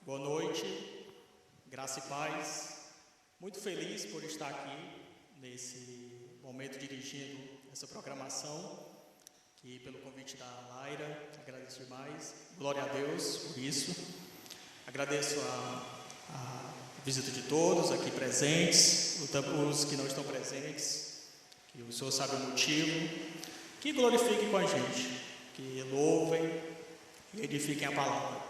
Boa noite, graça e paz. Muito feliz por estar aqui nesse momento dirigindo essa programação, que pelo convite da Laira, agradeço demais. Glória a Deus por isso. Agradeço a visita de todos aqui presentes, os que não estão presentes, que o Senhor sabe o motivo, que glorifiquem com a gente, que louvem e edifiquem a palavra.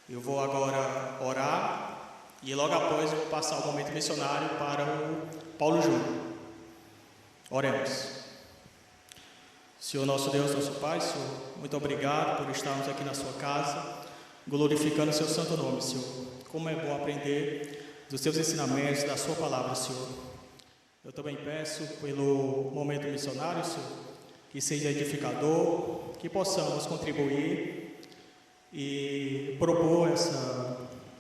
Eu vou agora orar e logo após eu vou passar o momento missionário para o Paulo Júnior. Oremos. Senhor nosso Deus, nosso Pai, Senhor, muito obrigado por estarmos aqui na sua casa, glorificando o seu santo nome, Senhor. Como é bom aprender dos seus ensinamentos, da sua palavra, Senhor. Eu também peço pelo momento missionário, Senhor, que seja edificador, que possamos contribuir e propor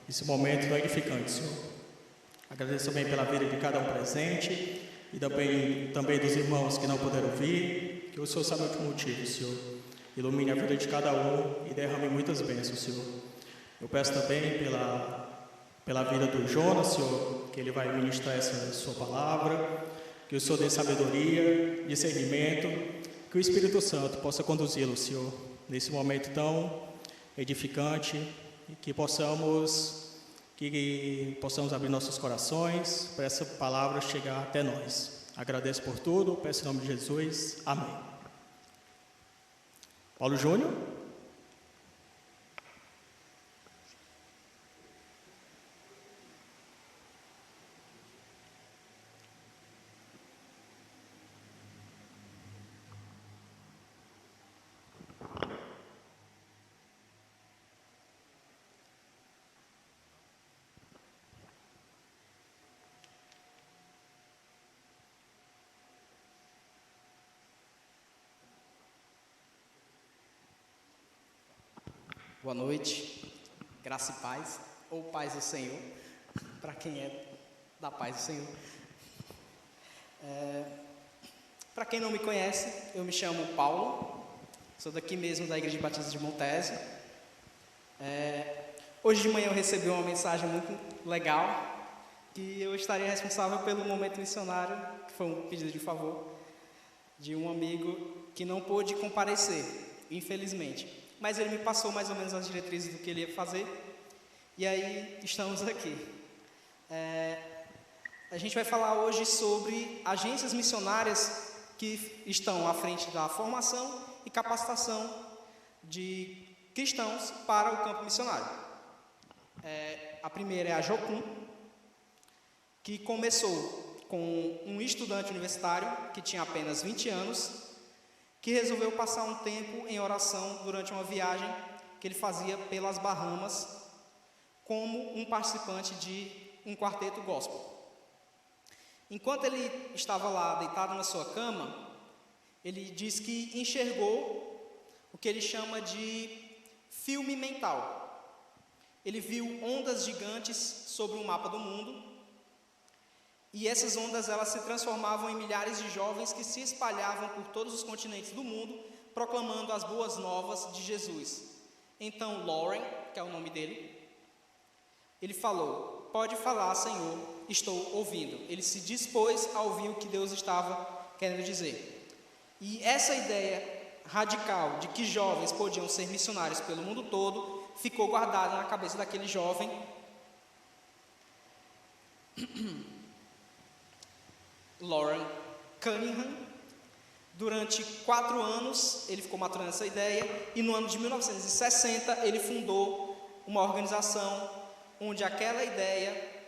esse momento edificante, Senhor. Agradeço também pela vida de cada um presente e também dos irmãos que não puderam vir, que o Senhor sabe o motivo, Senhor. Ilumine a vida de cada um e derrame muitas bênçãos, Senhor. Eu peço também pela vida do Jonas, Senhor, que ele vai ministrar essa sua palavra, que o Senhor dê sabedoria, discernimento, que o Espírito Santo possa conduzi-lo, Senhor, nesse momento tão edificante, e que possamos abrir nossos corações para essa palavra chegar até nós. Agradeço por tudo, peço em nome de Jesus, amém. Paulo Júnior. Boa noite, graça e paz, ou paz do Senhor, para quem é da paz do Senhor. Para quem não me conhece, eu me chamo Paulo, sou daqui mesmo da Igreja Batista de Montésio. Hoje de manhã eu recebi uma mensagem muito legal, que eu estaria responsável pelo momento missionário, que foi um pedido de favor de um amigo que não pôde comparecer, infelizmente. Mas ele me passou mais ou menos as diretrizes do que ele ia fazer, e aí estamos aqui. A gente vai falar hoje sobre agências missionárias que estão à frente da formação e capacitação de cristãos para o campo missionário. A primeira é a Jocum, que começou com um estudante universitário que tinha apenas 20 anos, que resolveu passar um tempo em oração durante uma viagem que ele fazia pelas Bahamas como um participante de um quarteto gospel. Enquanto ele estava lá deitado na sua cama, ele diz que enxergou o que ele chama de filme mental. Ele viu ondas gigantes sobre o mapa do mundo, e essas ondas elas se transformavam em milhares de jovens que se espalhavam por todos os continentes do mundo, proclamando as boas novas de Jesus. Então Lauren, que é o nome dele, ele falou: "Pode falar, Senhor, estou ouvindo." Ele se dispôs a ouvir o que Deus estava querendo dizer. E essa ideia radical de que jovens podiam ser missionários pelo mundo todo ficou guardada na cabeça daquele jovem. Lauren Cunningham. Durante 4 anos ele ficou maturando essa ideia, e no ano de 1960 ele fundou uma organização onde aquela ideia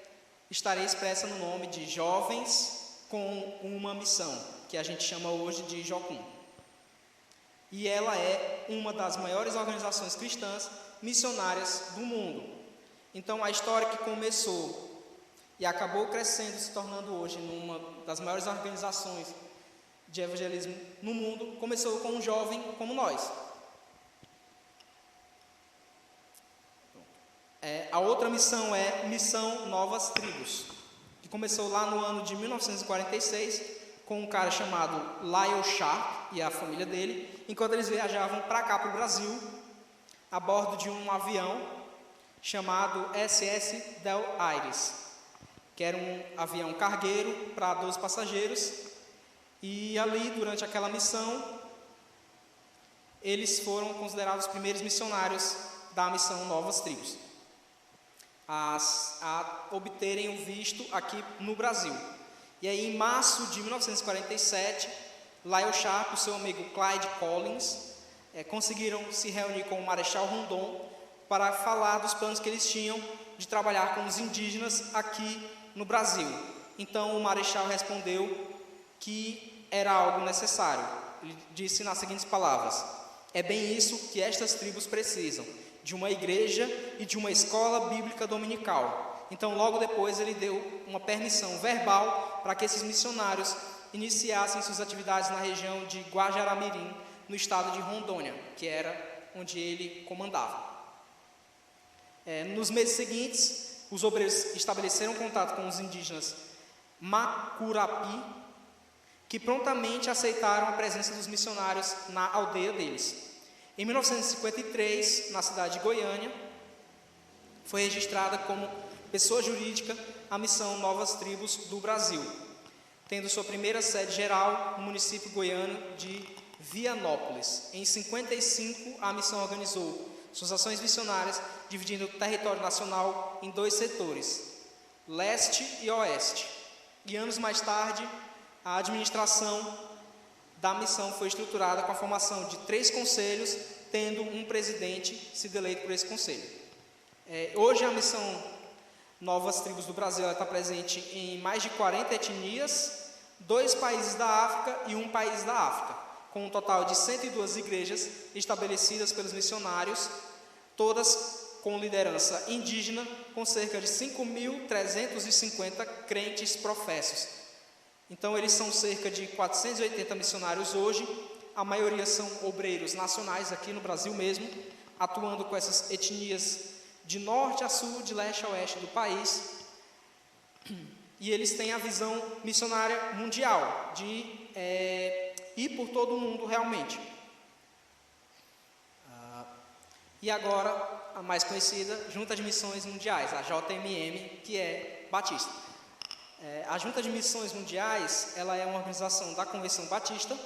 estaria expressa no nome de Jovens com uma Missão, que a gente chama hoje de Jocum. E ela é uma das maiores organizações cristãs missionárias do mundo. Então a história que começou e acabou crescendo, se tornando hoje uma das maiores organizações de evangelismo no mundo, começou com um jovem como nós. A outra missão é Missão Novas Tribos, que começou lá no ano de 1946, com um cara chamado Lyle Sharp e a família dele, enquanto eles viajavam para cá, para o Brasil, a bordo de um avião chamado SS Del Aires, que era um avião cargueiro para 12 passageiros, e ali, durante aquela missão, eles foram considerados os primeiros missionários da missão Novas Tribos, a obterem o visto aqui no Brasil. E aí, em março de 1947, Lyle Sharp e seu amigo Clyde Collins conseguiram se reunir com o Marechal Rondon para falar dos planos que eles tinham de trabalhar com os indígenas aqui no Brasil. Então, o Marechal respondeu que era algo necessário. Ele disse nas seguintes palavras: é bem isso que estas tribos precisam, de uma igreja e de uma escola bíblica dominical. Então, logo depois, ele deu uma permissão verbal para que esses missionários iniciassem suas atividades na região de Guajará-Mirim, no estado de Rondônia, que era onde ele comandava. Nos meses seguintes, os obreiros estabeleceram contato com os indígenas Macurapi, que prontamente aceitaram a presença dos missionários na aldeia deles. Em 1953, na cidade de Goiânia, foi registrada como pessoa jurídica a missão Novas Tribos do Brasil, tendo sua primeira sede geral no município goiano de Vianópolis. Em 1955, a missão organizou suas ações missionárias, dividindo o território nacional em 2 setores, leste e oeste. E anos mais tarde, a administração da missão foi estruturada com a formação de 3 conselhos, tendo um presidente sido eleito por esse conselho. Hoje, a missão Novas Tribos do Brasil está presente em mais de 40 etnias, 2 países da África e 1 país da África, com um total de 102 igrejas estabelecidas pelos missionários, todas com liderança indígena, com cerca de 5.350 crentes professos. Então, eles são cerca de 480 missionários hoje, a maioria são obreiros nacionais aqui no Brasil mesmo, atuando com essas etnias de norte a sul, de leste a oeste do país, e eles têm a visão missionária mundial, de ir por todo o mundo realmente. E agora, a mais conhecida, Junta de Missões Mundiais, a JMM, que é batista. A Junta de Missões Mundiais, ela é uma organização da Convenção Batista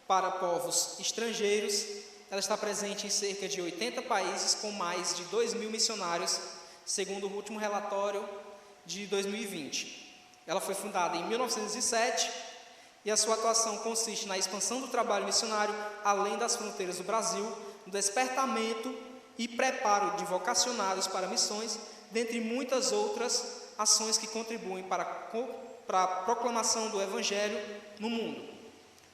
para povos estrangeiros. Ela está presente em cerca de 80 países, com mais de 2.000 missionários, segundo o último relatório de 2020. Ela foi fundada em 1907 e a sua atuação consiste na expansão do trabalho missionário além das fronteiras do Brasil, no despertamento e preparo de vocacionados para missões, dentre muitas outras ações que contribuem para a proclamação do Evangelho no mundo.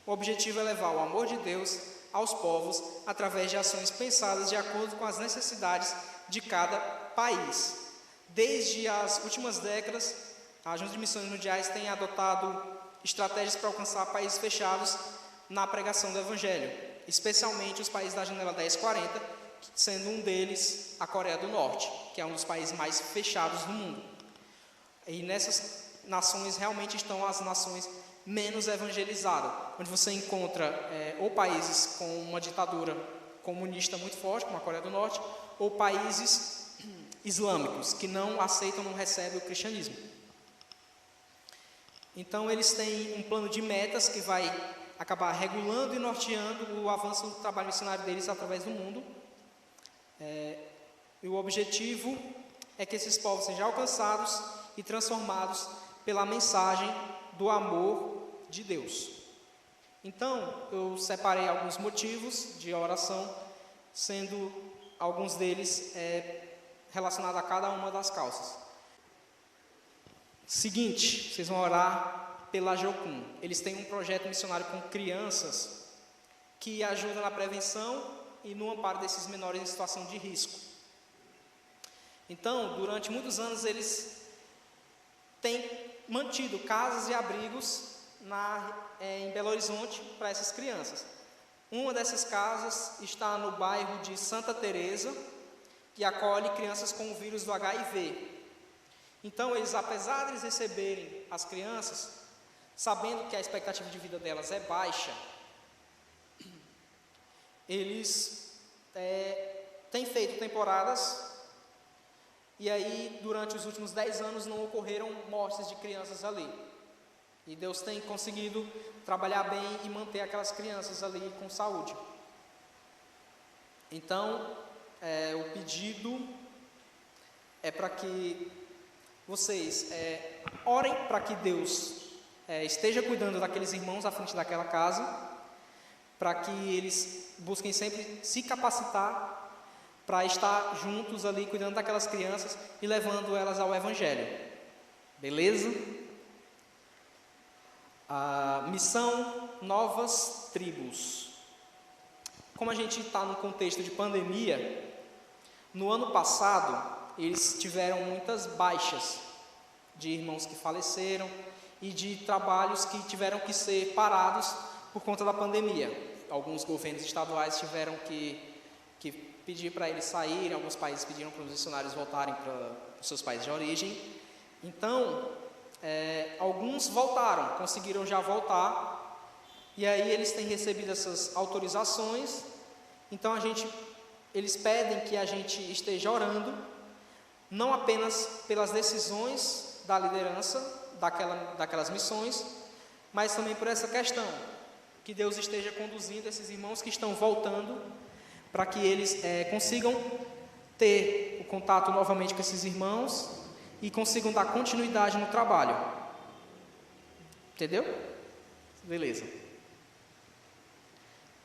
O objetivo é levar o amor de Deus aos povos através de ações pensadas de acordo com as necessidades de cada país. Desde as últimas décadas, a Junta de Missões Mundiais tem adotado estratégias para alcançar países fechados na pregação do Evangelho, especialmente os países da janela 1040, sendo um deles a Coreia do Norte, que é um dos países mais fechados do mundo. E nessas nações realmente estão as nações menos evangelizadas, onde você encontra ou países com uma ditadura comunista muito forte, como a Coreia do Norte, ou países islâmicos, que não aceitam, não recebem o cristianismo. Então, eles têm um plano de metas que vai acabar regulando e norteando o avanço do trabalho missionário deles através do mundo. E o objetivo é que esses povos sejam alcançados e transformados pela mensagem do amor de Deus. Então, eu separei alguns motivos de oração, sendo alguns deles relacionados a cada uma das causas. Seguinte, vocês vão orar pela Jocum. Eles têm um projeto missionário com crianças que ajuda na prevenção e no amparo desses menores em situação de risco. Então, durante muitos anos, eles têm mantido casas e abrigos em Belo Horizonte para essas crianças. Uma dessas casas está no bairro de Santa Teresa e acolhe crianças com o vírus do HIV. Então, eles, apesar de eles receberem as crianças, sabendo que a expectativa de vida delas é baixa, eles têm feito temporadas E aí, durante os últimos 10 anos, não ocorreram mortes de crianças ali. E Deus tem conseguido trabalhar bem e manter aquelas crianças ali com saúde. Então, o pedido é para que vocês orem para que Deus esteja cuidando daqueles irmãos à frente daquela casa, para que eles busquem sempre se capacitar para estar juntos ali, cuidando daquelas crianças e levando elas ao Evangelho. Beleza? A missão Novas Tribos. Como a gente está no contexto de pandemia, no ano passado eles tiveram muitas baixas de irmãos que faleceram e de trabalhos que tiveram que ser parados por conta da pandemia. Alguns governos estaduais tiveram que pedir para eles saírem, alguns países pediram para os missionários voltarem para os seus países de origem. Então, alguns voltaram, conseguiram já voltar, e aí eles têm recebido essas autorizações. Então eles pedem que a gente esteja orando, não apenas pelas decisões da liderança daquelas missões, mas também por essa questão, que Deus esteja conduzindo esses irmãos que estão voltando, para que eles consigam ter o contato novamente com esses irmãos e consigam dar continuidade no trabalho. Entendeu? Beleza.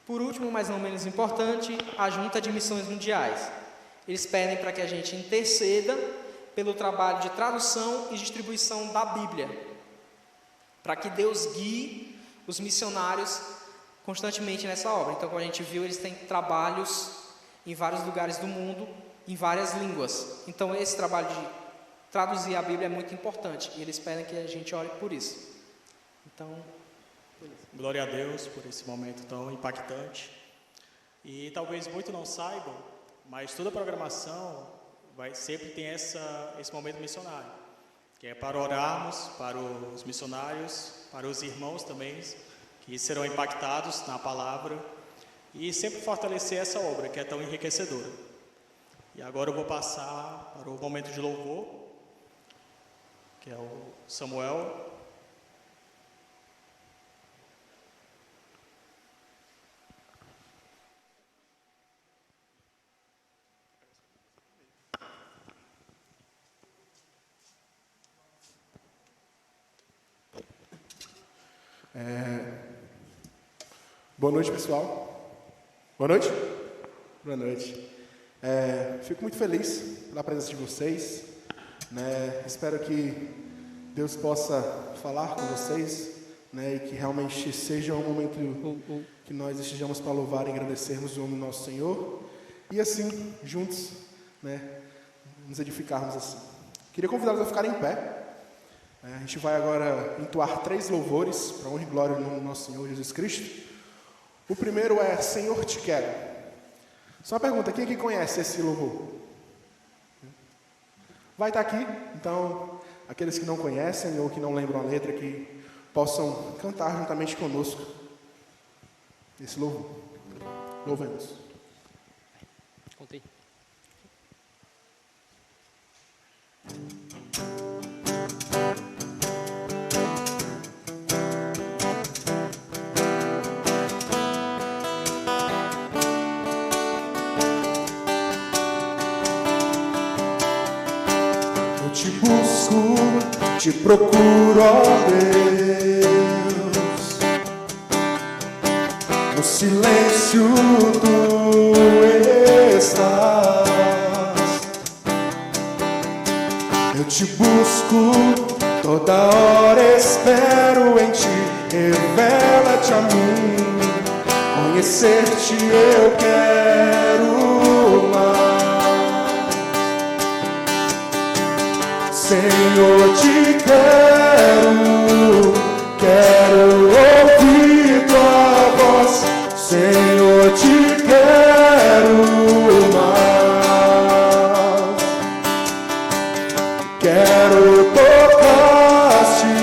Por último, mas não menos importante, a Junta de Missões Mundiais. Eles pedem para que a gente interceda pelo trabalho de tradução e distribuição da Bíblia, para que Deus guie os missionários constantemente nessa obra. Então, como a gente viu, eles têm trabalhos em vários lugares do mundo, em várias línguas. Então, esse trabalho de traduzir a Bíblia é muito importante, e eles pedem que a gente ore por isso. Então, beleza. Glória a Deus por esse momento tão impactante. E talvez muitos não saibam, mas toda a programação sempre tem esse momento missionário, que é para orarmos para os missionários, para os irmãos também, que serão impactados na palavra, e sempre fortalecer essa obra que é tão enriquecedora. E agora eu vou passar para o momento de louvor, que é o Samuel. Boa noite, pessoal. Boa noite? Boa noite. Fico muito feliz pela presença de vocês, né? Espero que Deus possa falar com vocês, né? E que realmente seja um momento que nós estejamos para louvar e agradecermos o nome do nosso Senhor. E assim, juntos, né? Nos edificarmos assim. Queria convidá-los a ficarem em pé. A gente vai agora entoar 3 louvores para a honra e glória do nome do nosso Senhor Jesus Cristo. O primeiro é Senhor, te quero. Só uma pergunta, quem aqui conhece esse louvor? Vai estar aqui, então, aqueles que não conhecem ou que não lembram a letra, que possam cantar juntamente conosco esse louvor. Louvemos. Contei. Te busco, te procuro, ó Deus. No silêncio tu estás. Eu te busco, toda hora espero em ti. Revela-te a mim, conhecer-te eu quero mais. Senhor, te quero ouvir tua voz. Senhor, te quero mais. Quero tocar-te,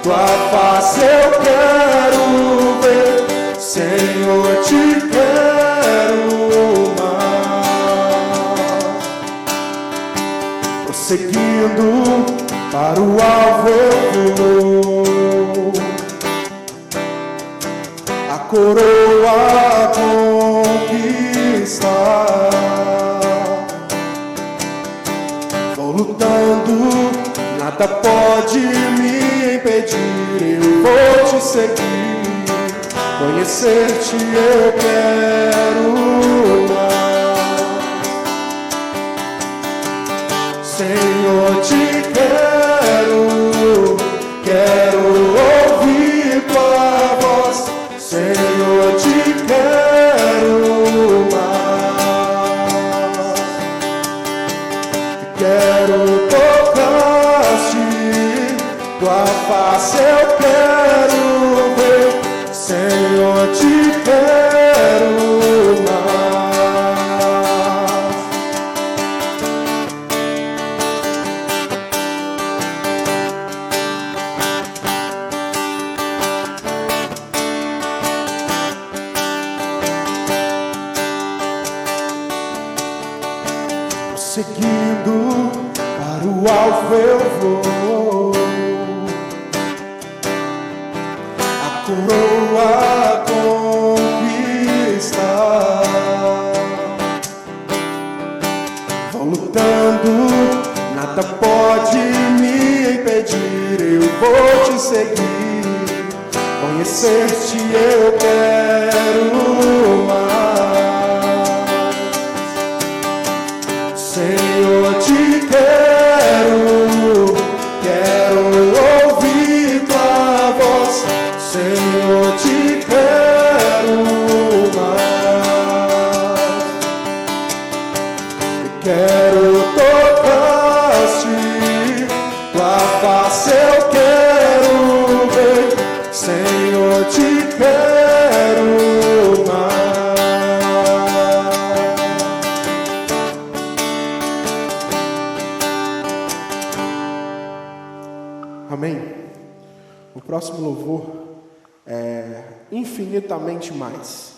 tua face eu quero ver. Senhor, te quero mais. Prosseguindo para o alvo eu vou, a coroa conquistar. Vou lutando, nada pode me impedir. Eu vou te seguir, conhecer-te eu quero mais. Senhor, te quero ouvir tua voz. Senhor, te quero mais. Quero tocar-te, tua face eu quero ver. Senhor, te quero mais. Seguindo para o alvo eu vou, a coroa conquistar. Vou lutando, nada pode me impedir. Eu vou te seguir, conhecer-te eu quero mais. Senhor, te quero ouvir tua voz. Senhor, te quero mais. Quero tocar-te, tua face eu quero ver. Senhor, te quero mais. Amém? O próximo louvor é infinitamente mais.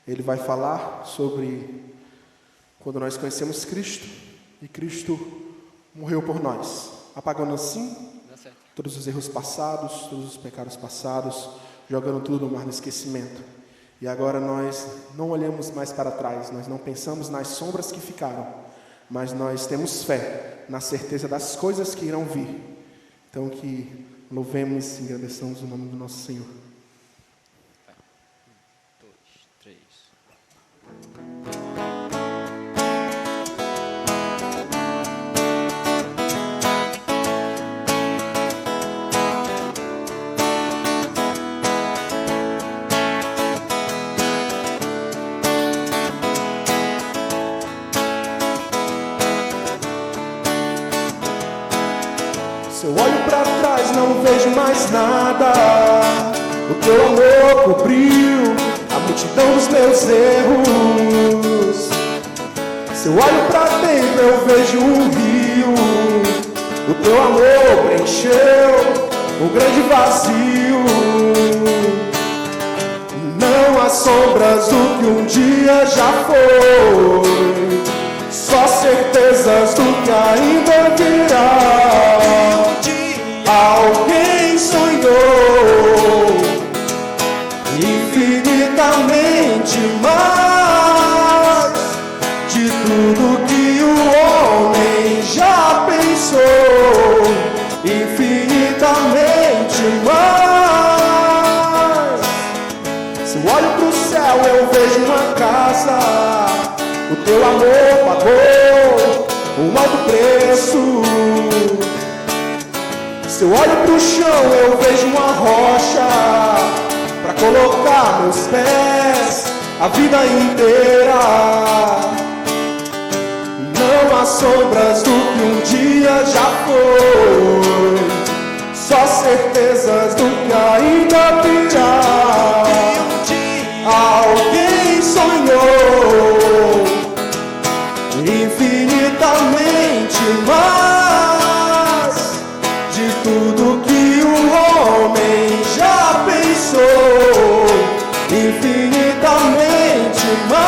Ele vai falar sobre quando nós conhecemos Cristo e Cristo morreu por nós, apagando assim todos os erros passados, todos os pecados passados, jogando tudo no mar do esquecimento. E agora nós não olhamos mais para trás, nós não pensamos nas sombras que ficaram, mas nós temos fé na certeza das coisas que irão vir. Então que louvemos e agradecemos o nome do nosso Senhor. 1, 2, 3. Se eu olho para trás não vejo mais nada. O teu amor cobriu a multidão dos meus erros. Se eu olho para dentro eu vejo um rio. O teu amor preencheu o grande vazio. Não há sombras do que um dia já foi, só certezas do que ainda virá. Alguém sonhou infinitamente mais de tudo que o homem já pensou, infinitamente mais. Se eu olho pro céu eu vejo uma casa. O teu amor pagou um alto preço. Se eu olho pro chão eu vejo uma rocha para colocar meus pés a vida inteira. Não há sombras do que um dia já foi, só certezas do que ainda virá. Alguém sonhou infinitamente mais de tudo que o homem já pensou, infinitamente mais.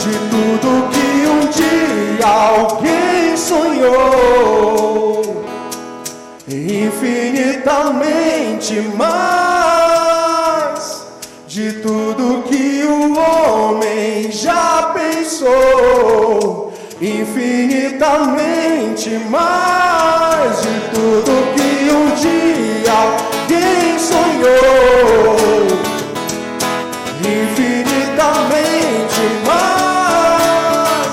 de tudo que um dia alguém sonhou, infinitamente mais de tudo que o homem já pensou, infinitamente mais de tudo que um dia alguém sonhou, infinitamente mais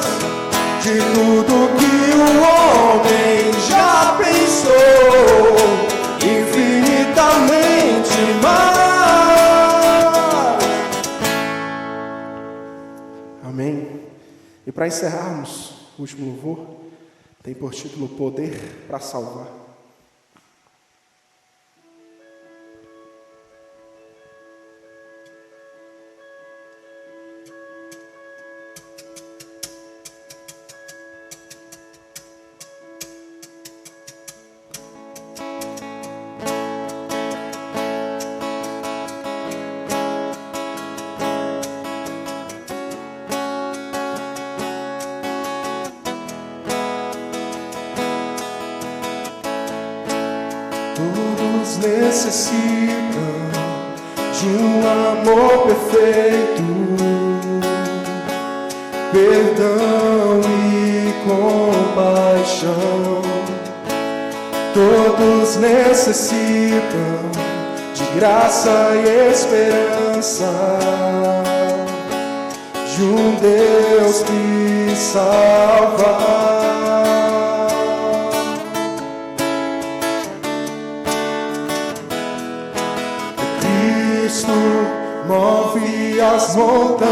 de tudo que o homem já pensou, infinitamente mais. Amém. E para encerrarmos o último louvor, tem por título Poder para Salvar. Todos necessitam de um amor perfeito, perdão e compaixão. Todos necessitam de graça e esperança, de um Deus que salva. Cristo move as montanhas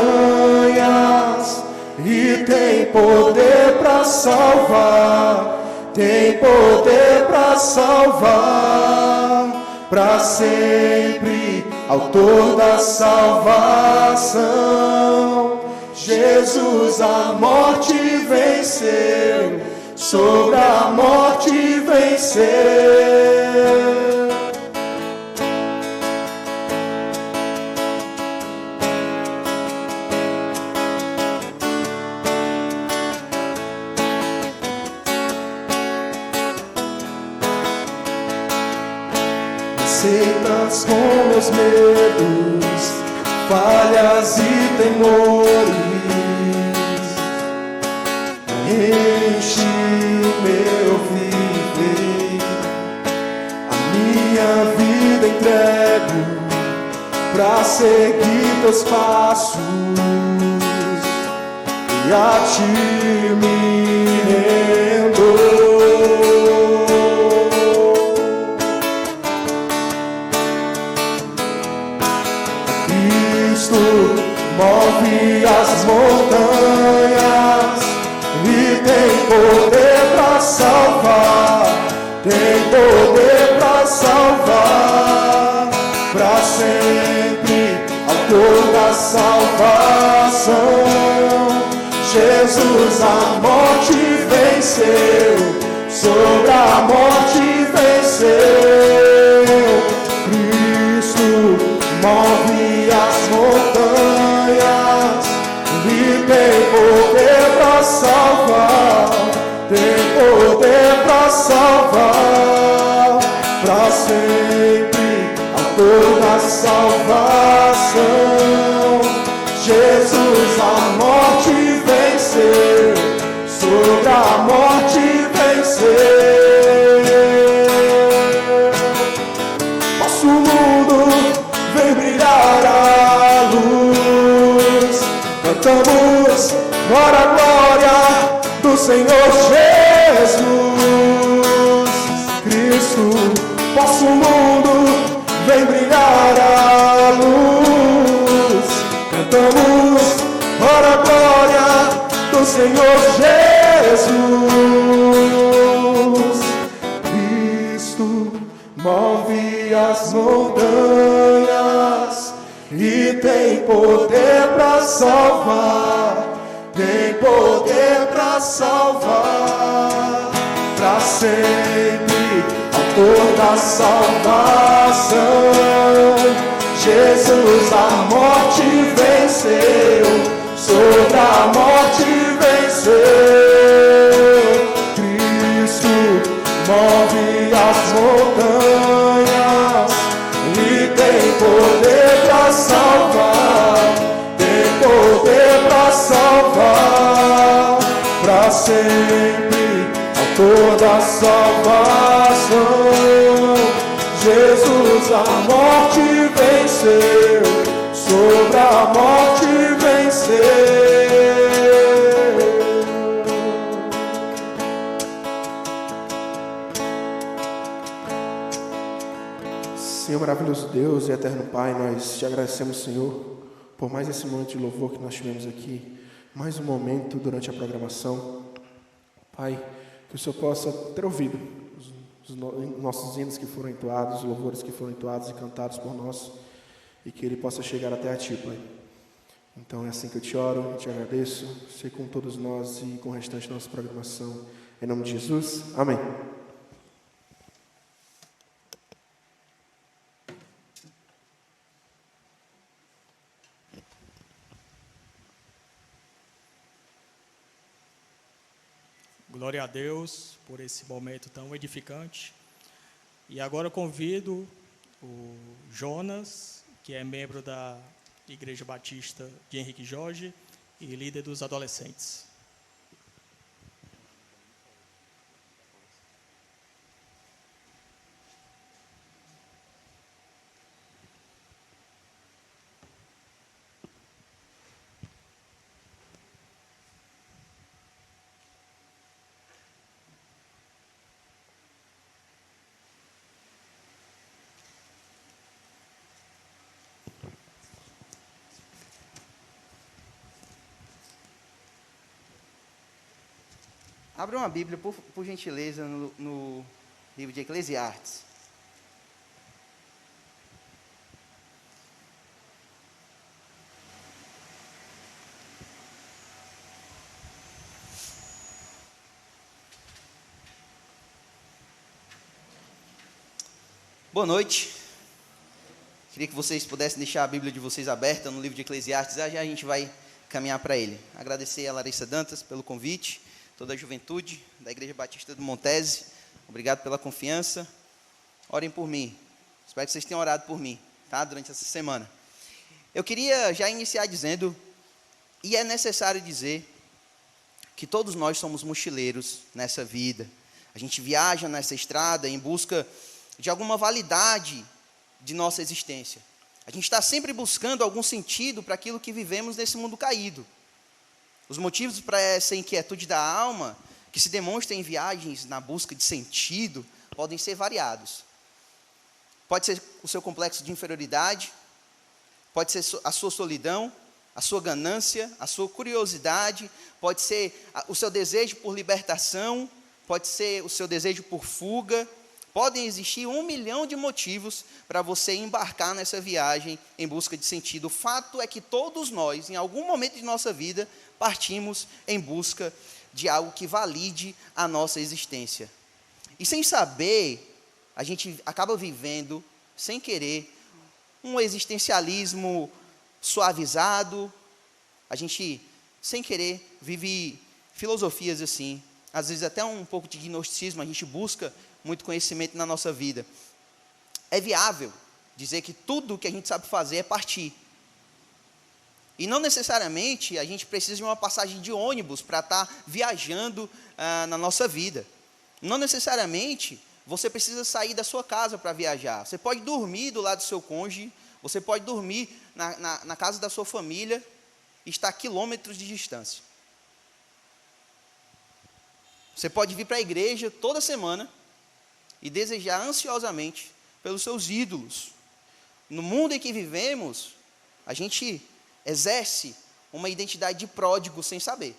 e tem poder para salvar, tem poder para salvar, para sempre, autor da salvação. Jesus a morte venceu, sobre a morte venceu. Aceitas com meus medos, falhas e temores, enche meu viver, a minha vida entrego pra seguir teus passos e a ti me rendo. Move as montanhas e tem poder para salvar, tem poder para salvar, para sempre, autor da salvação. Jesus a morte venceu, sobre a morte venceu. Cristo move as montanhas e tem poder para salvar, tem poder para salvar, para sempre, autor da salvação. Jesus a morte venceu, sobre a morte venceu. Nosso mundo vem brilhar a luz, cantamos glória, glória do Senhor Jesus Cristo. Nosso mundo vem brilhar a luz, cantamos glória, glória do Senhor Jesus Cristo. Move as montanhas e tem poder para salvar, tem poder para salvar, para sempre, autor da salvação. Jesus a morte venceu, sobre a morte venceu. Cristo move as montanhas e tem poder para salvar, tem poder para salvar, para sempre, autor da salvação. Jesus a morte venceu, sobre a morte venceu. Senhor maravilhoso Deus e eterno Pai, nós te agradecemos, Senhor, por mais esse momento de louvor que nós tivemos aqui, mais um momento durante a programação. Pai, que o Senhor possa ter ouvido os nossos hinos que foram entoados, os louvores que foram entoados e cantados por nós, e que Ele possa chegar até a Ti, Pai. Então é assim que eu te oro, eu te agradeço, sei com todos nós e com o restante da nossa programação. Em nome de Jesus, amém. Glória a Deus por esse momento tão edificante. E agora eu convido o Jonas, que é membro da Igreja Batista de Henrique Jorge e líder dos adolescentes. Abra uma Bíblia, por gentileza, no livro de Eclesiastes. Boa noite. Queria que vocês pudessem deixar a Bíblia de vocês aberta no livro de Eclesiastes. Já a gente vai caminhar para ele. Agradecer a Larissa Dantas pelo convite, toda a juventude da Igreja Batista do Montese. Obrigado pela confiança. Orem por mim. Espero que vocês tenham orado por mim, tá? Durante essa semana. Eu queria já iniciar dizendo, e é necessário dizer, que todos nós somos mochileiros nessa vida. A gente viaja nessa estrada em busca de alguma validade de nossa existência. A gente está sempre buscando algum sentido para aquilo que vivemos nesse mundo caído. Os motivos para essa inquietude da alma, que se demonstra em viagens na busca de sentido, podem ser variados. Pode ser o seu complexo de inferioridade, pode ser a sua solidão, a sua ganância, a sua curiosidade, pode ser o seu desejo por libertação, pode ser o seu desejo por fuga. Podem existir 1 milhão de motivos para você embarcar nessa viagem em busca de sentido. O fato é que todos nós, em algum momento de nossa vida, partimos em busca de algo que valide a nossa existência. E sem saber, a gente acaba vivendo, sem querer, um existencialismo suavizado. A gente, sem querer, vive filosofias assim. Às vezes até um pouco de gnosticismo, a gente busca muito conhecimento na nossa vida. É viável dizer que tudo o que a gente sabe fazer é partir. E não necessariamente a gente precisa de uma passagem de ônibus para estar viajando na nossa vida. Não necessariamente você precisa sair da sua casa para viajar. Você pode dormir do lado do seu cônjuge, você pode dormir na casa da sua família e estar a quilômetros de distância. Você pode vir para a igreja toda semana e desejar ansiosamente pelos seus ídolos. No mundo em que vivemos, a gente exerce uma identidade de pródigo sem saber.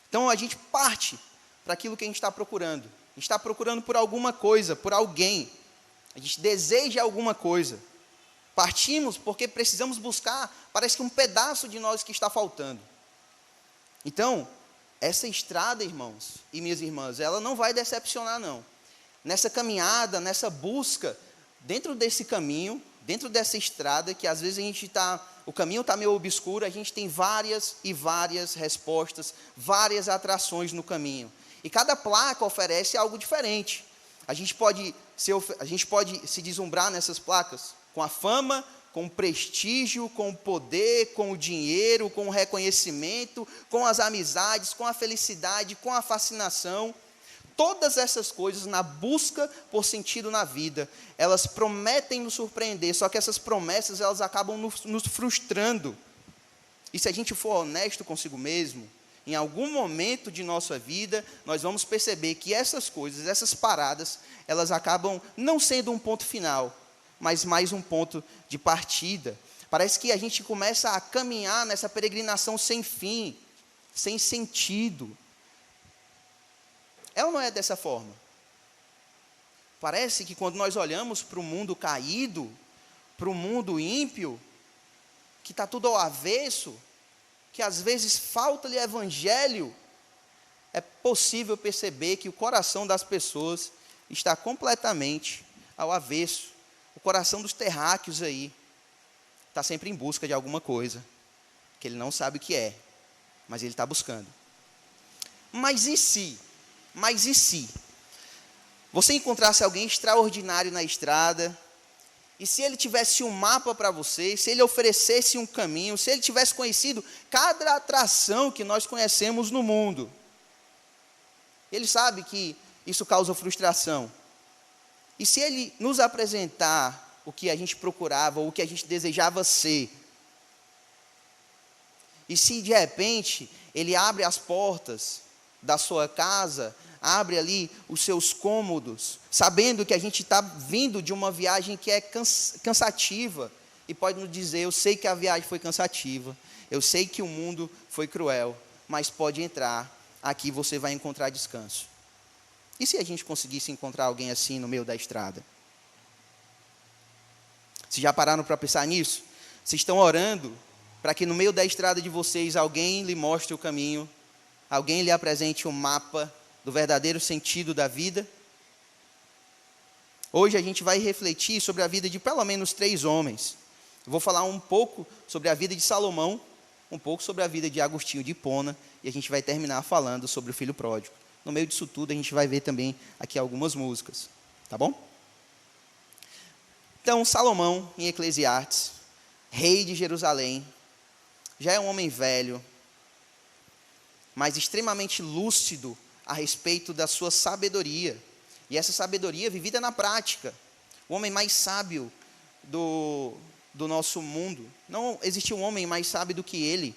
Então a gente parte para aquilo que a gente está procurando. A gente está procurando por alguma coisa, por alguém. A gente deseja alguma coisa. Partimos porque precisamos buscar, parece que um pedaço de nós que está faltando. Então, essa estrada, irmãos e minhas irmãs, ela não vai decepcionar, não. Nessa caminhada, nessa busca, dentro desse caminho, dentro dessa estrada, que às vezes o caminho está meio obscuro, a gente tem várias e várias respostas, várias atrações no caminho. E cada placa oferece algo diferente. A gente pode se deslumbrar nessas placas com a fama, com o prestígio, com o poder, com o dinheiro, com o reconhecimento, com as amizades, com a felicidade, com a fascinação. Todas essas coisas, na busca por sentido na vida, elas prometem nos surpreender, só que essas promessas, elas acabam nos frustrando. E se a gente for honesto consigo mesmo, em algum momento de nossa vida, nós vamos perceber que essas coisas, essas paradas, elas acabam não sendo um ponto final, mas mais um ponto de partida. Parece que a gente começa a caminhar nessa peregrinação sem fim, sem sentido. É ou não é dessa forma? Parece que quando nós olhamos para o mundo caído, para o mundo ímpio, que está tudo ao avesso, que às vezes falta-lhe evangelho, é possível perceber que o coração das pessoas está completamente ao avesso. O coração dos terráqueos aí está sempre em busca de alguma coisa, que ele não sabe o que é, mas ele está buscando. Mas e se você encontrasse alguém extraordinário na estrada, e se ele tivesse um mapa para você, se ele oferecesse um caminho, se ele tivesse conhecido cada atração que nós conhecemos no mundo? Ele sabe que isso causa frustração. E se ele nos apresentar o que a gente procurava, ou o que a gente desejava ser? E se de repente ele abre as portas da sua casa, abre ali os seus cômodos, sabendo que a gente está vindo de uma viagem que é cansativa, e pode nos dizer: eu sei que a viagem foi cansativa, eu sei que o mundo foi cruel, mas pode entrar, aqui você vai encontrar descanso. E se a gente conseguisse encontrar alguém assim no meio da estrada? Vocês já pararam para pensar nisso? Vocês estão orando para que no meio da estrada de vocês alguém lhe mostre o caminho, alguém lhe apresente um mapa do verdadeiro sentido da vida? Hoje a gente vai refletir sobre a vida de pelo menos 3 homens. Eu vou falar um pouco sobre a vida de Salomão, um pouco sobre a vida de Agostinho de Hipona, e a gente vai terminar falando sobre o filho pródigo. No meio disso tudo a gente vai ver também aqui algumas músicas, tá bom? Então, Salomão, em Eclesiastes, rei de Jerusalém, já é um homem velho, mas extremamente lúcido a respeito da sua sabedoria, e essa sabedoria vivida na prática. O homem mais sábio do nosso mundo. Não existe um homem mais sábio do que ele.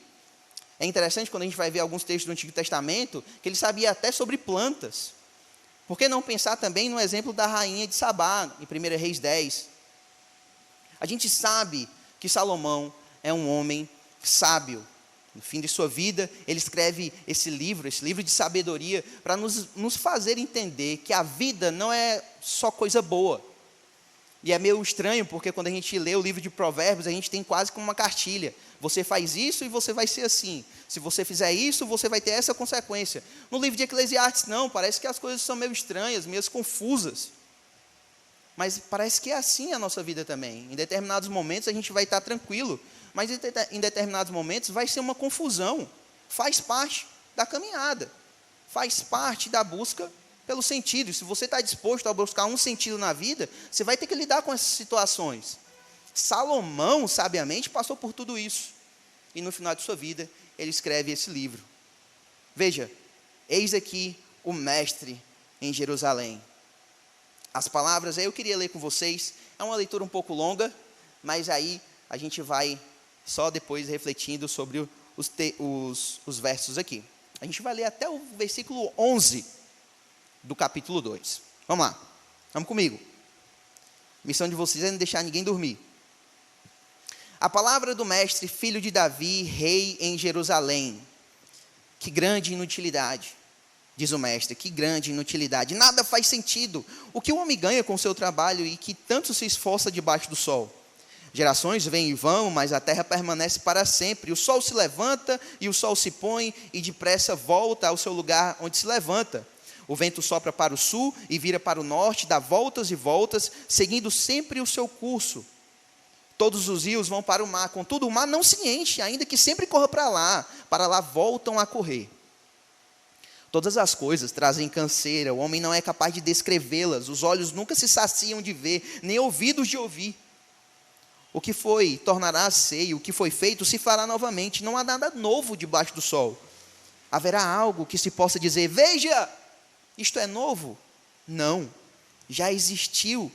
É interessante quando a gente vai ver alguns textos do Antigo Testamento, que ele sabia até sobre plantas. Por que não pensar também no exemplo da rainha de Sabá, em 1 Reis 10? A gente sabe que Salomão é um homem sábio. No fim de sua vida, ele escreve esse livro de sabedoria, para nos fazer entender que a vida não é só coisa boa. E é meio estranho, porque quando a gente lê o livro de Provérbios, a gente tem quase como uma cartilha. Você faz isso e você vai ser assim. Se você fizer isso, você vai ter essa consequência. No livro de Eclesiastes, não, parece que as coisas são meio estranhas, meio confusas. Mas parece que é assim a nossa vida também. Em determinados momentos a gente vai estar tranquilo, mas em determinados momentos vai ser uma confusão. Faz parte da caminhada, faz parte da busca pelo sentido. E se você está disposto a buscar um sentido na vida, você vai ter que lidar com essas situações. Salomão, sabiamente, passou por tudo isso. E no final de sua vida, ele escreve esse livro. Veja, eis aqui o mestre em Jerusalém. As palavras aí eu queria ler com vocês. É uma leitura um pouco longa, mas aí a gente vai só depois refletindo sobre os versos aqui. A gente vai ler até o versículo 11 do capítulo 2. Vamos lá, vamos comigo. A missão de vocês é não deixar ninguém dormir. A palavra do mestre, filho de Davi, rei em Jerusalém. Que grande inutilidade, diz o mestre, que grande inutilidade. Nada faz sentido. O que o homem ganha com o seu trabalho e que tanto se esforça debaixo do sol? Gerações vêm e vão, mas a terra permanece para sempre. O sol se levanta e o sol se põe e depressa volta ao seu lugar onde se levanta. O vento sopra para o sul e vira para o norte, dá voltas e voltas, seguindo sempre o seu curso. Todos os rios vão para o mar, contudo o mar não se enche, ainda que sempre corra para lá voltam a correr. Todas as coisas trazem canseira, o homem não é capaz de descrevê-las, os olhos nunca se saciam de ver, nem ouvidos de ouvir. O que foi tornará a ser, o que foi feito se fará novamente, não há nada novo debaixo do sol. Haverá algo que se possa dizer, veja, isto é novo? Não, já existiu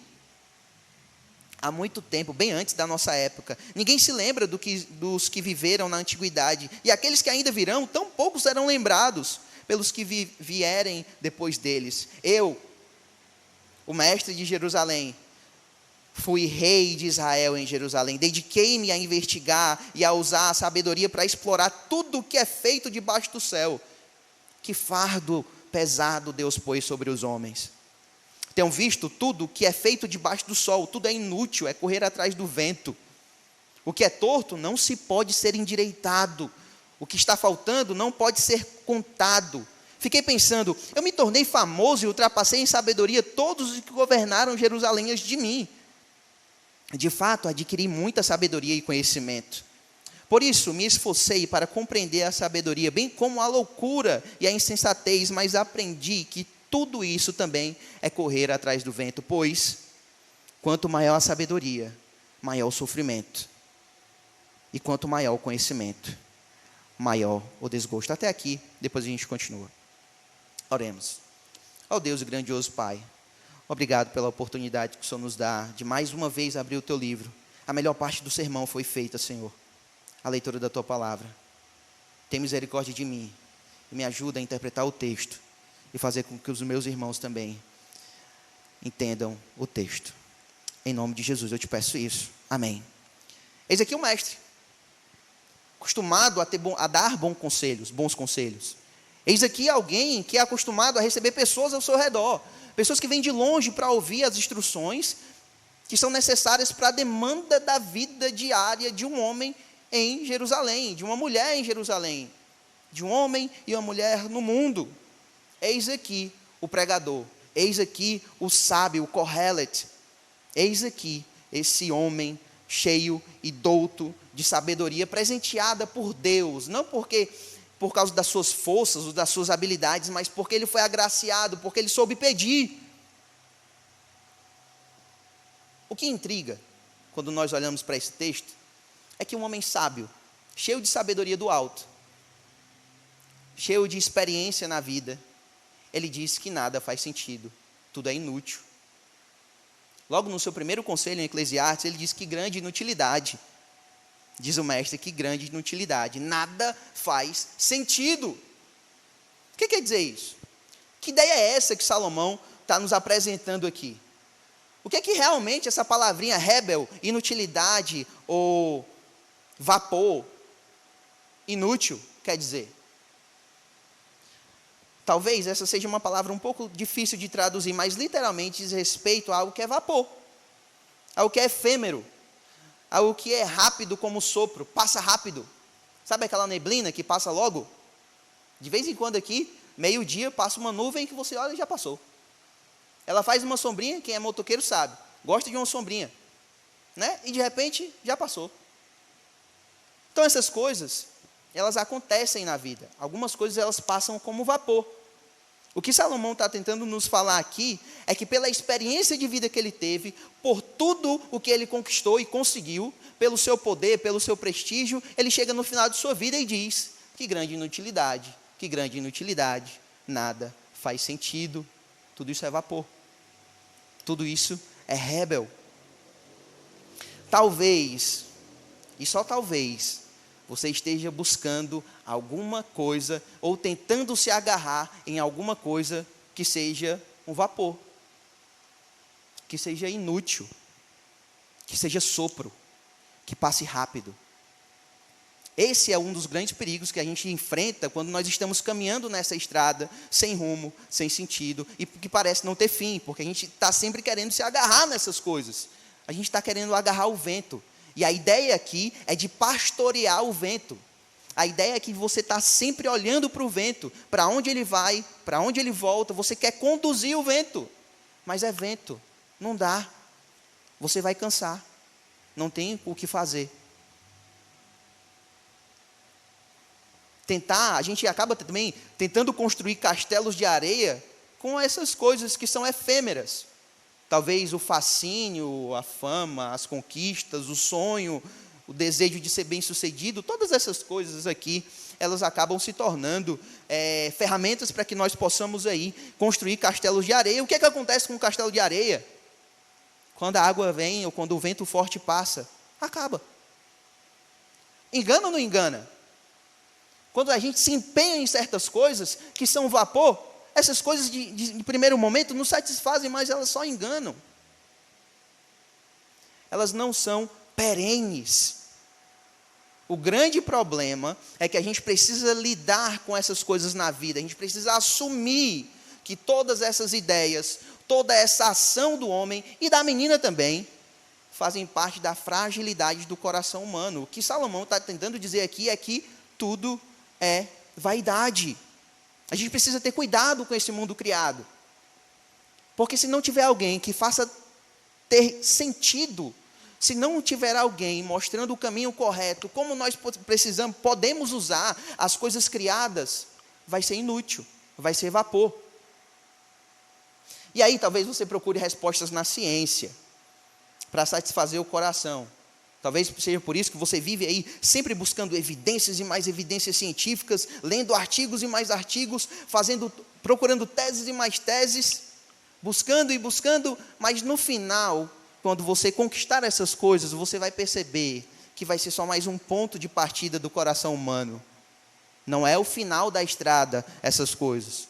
há muito tempo, bem antes da nossa época. Ninguém se lembra dos que viveram na antiguidade, e aqueles que ainda virão, tão poucos serão lembrados pelos que vierem depois deles. Eu, o mestre de Jerusalém, fui rei de Israel em Jerusalém, dediquei-me a investigar e a usar a sabedoria para explorar tudo o que é feito debaixo do céu. Que fardo pesado Deus pôs sobre os homens. Tenham visto tudo o que é feito debaixo do sol, tudo é inútil, é correr atrás do vento. O que é torto não se pode ser endireitado, o que está faltando não pode ser contado. Fiquei pensando, eu me tornei famoso e ultrapassei em sabedoria todos os que governaram Jerusalém antes de mim. De fato, adquiri muita sabedoria e conhecimento. Por isso, me esforcei para compreender a sabedoria, bem como a loucura e a insensatez, mas aprendi que tudo isso também é correr atrás do vento, pois, quanto maior a sabedoria, maior o sofrimento. E quanto maior o conhecimento, maior o desgosto. Até aqui, depois a gente continua. Oremos. Ó Deus e grandioso Pai, obrigado pela oportunidade que o Senhor nos dá de mais uma vez abrir o Teu livro. A melhor parte do sermão foi feita, Senhor. A leitura da Tua palavra. Tem misericórdia de mim e me ajuda a interpretar o texto e fazer com que os meus irmãos também entendam o texto. Em nome de Jesus eu te peço isso. Amém. Eis aqui o mestre, acostumado a dar bons conselhos. Eis aqui alguém que é acostumado a receber pessoas ao seu redor, pessoas que vêm de longe para ouvir as instruções que são necessárias para a demanda da vida diária de um homem em Jerusalém, de uma mulher em Jerusalém, de um homem e uma mulher no mundo. Eis aqui o pregador, eis aqui o sábio, o Kohelet, eis aqui esse homem cheio e douto de sabedoria, presenteada por Deus, não por causa das suas forças ou das suas habilidades, mas porque ele foi agraciado, porque ele soube pedir. O que intriga, quando nós olhamos para esse texto, é que um homem sábio, cheio de sabedoria do alto, cheio de experiência na vida, ele diz que nada faz sentido, tudo é inútil. Logo no seu primeiro conselho em Eclesiastes, ele diz que grande inutilidade. Diz o mestre que grande inutilidade, nada faz sentido. O que quer dizer isso? Que ideia é essa que Salomão está nos apresentando aqui? O que é que realmente essa palavrinha rebel, inutilidade ou vapor, inútil, quer dizer? Talvez essa seja uma palavra um pouco difícil de traduzir, mas literalmente diz respeito a algo que é vapor, algo que é efêmero, algo que é rápido como sopro, passa rápido. Sabe aquela neblina que passa logo? De vez em quando aqui, meio-dia, passa uma nuvem que você olha e já passou. Ela faz uma sombrinha, quem é motoqueiro sabe, gosta de uma sombrinha, né? E de repente já passou. Então essas coisas, elas acontecem na vida. Algumas coisas elas passam como vapor. O que Salomão está tentando nos falar aqui é que pela experiência de vida que ele teve, por tudo o que ele conquistou e conseguiu, pelo seu poder, pelo seu prestígio, ele chega no final de sua vida e diz, que grande inutilidade, nada faz sentido, tudo isso é vapor, tudo isso é rebel. Talvez, e só talvez, você esteja buscando alguma coisa ou tentando se agarrar em alguma coisa que seja um vapor, que seja inútil, que seja sopro, que passe rápido. Esse é um dos grandes perigos que a gente enfrenta quando nós estamos caminhando nessa estrada sem rumo, sem sentido e que parece não ter fim, porque a gente está sempre querendo se agarrar nessas coisas. A gente está querendo agarrar o vento. E a ideia aqui é de pastorear o vento. A ideia é que você está sempre olhando para o vento, para onde ele vai, para onde ele volta, você quer conduzir o vento, mas é vento, não dá, você vai cansar, não tem o que fazer. A gente acaba também tentando construir castelos de areia com essas coisas que são efêmeras. Talvez o fascínio, a fama, as conquistas, o sonho, o desejo de ser bem-sucedido, todas essas coisas aqui, elas acabam se tornando ferramentas para que nós possamos aí construir castelos de areia. O que é que acontece com o castelo de areia? Quando a água vem ou quando o vento forte passa, acaba. Engana ou não engana? Quando a gente se empenha em certas coisas que são vapor, essas coisas de primeiro momento não satisfazem, mas elas só enganam. Elas não são perenes. O grande problema é que a gente precisa lidar com essas coisas na vida. A gente precisa assumir que todas essas ideias, toda essa ação do homem e da menina também, fazem parte da fragilidade do coração humano. O que Salomão está tentando dizer aqui é que tudo é vaidade. A gente precisa ter cuidado com esse mundo criado. Porque se não tiver alguém que faça ter sentido, se não tiver alguém mostrando o caminho correto, como nós podemos usar as coisas criadas, vai ser inútil, vai ser vapor. E aí talvez você procure respostas na ciência, para satisfazer o coração. Talvez seja por isso que você vive aí sempre buscando evidências e mais evidências científicas, lendo artigos e mais artigos, procurando teses e mais teses, buscando e buscando, mas no final, quando você conquistar essas coisas, você vai perceber que vai ser só mais um ponto de partida do coração humano. Não é o final da estrada, essas coisas.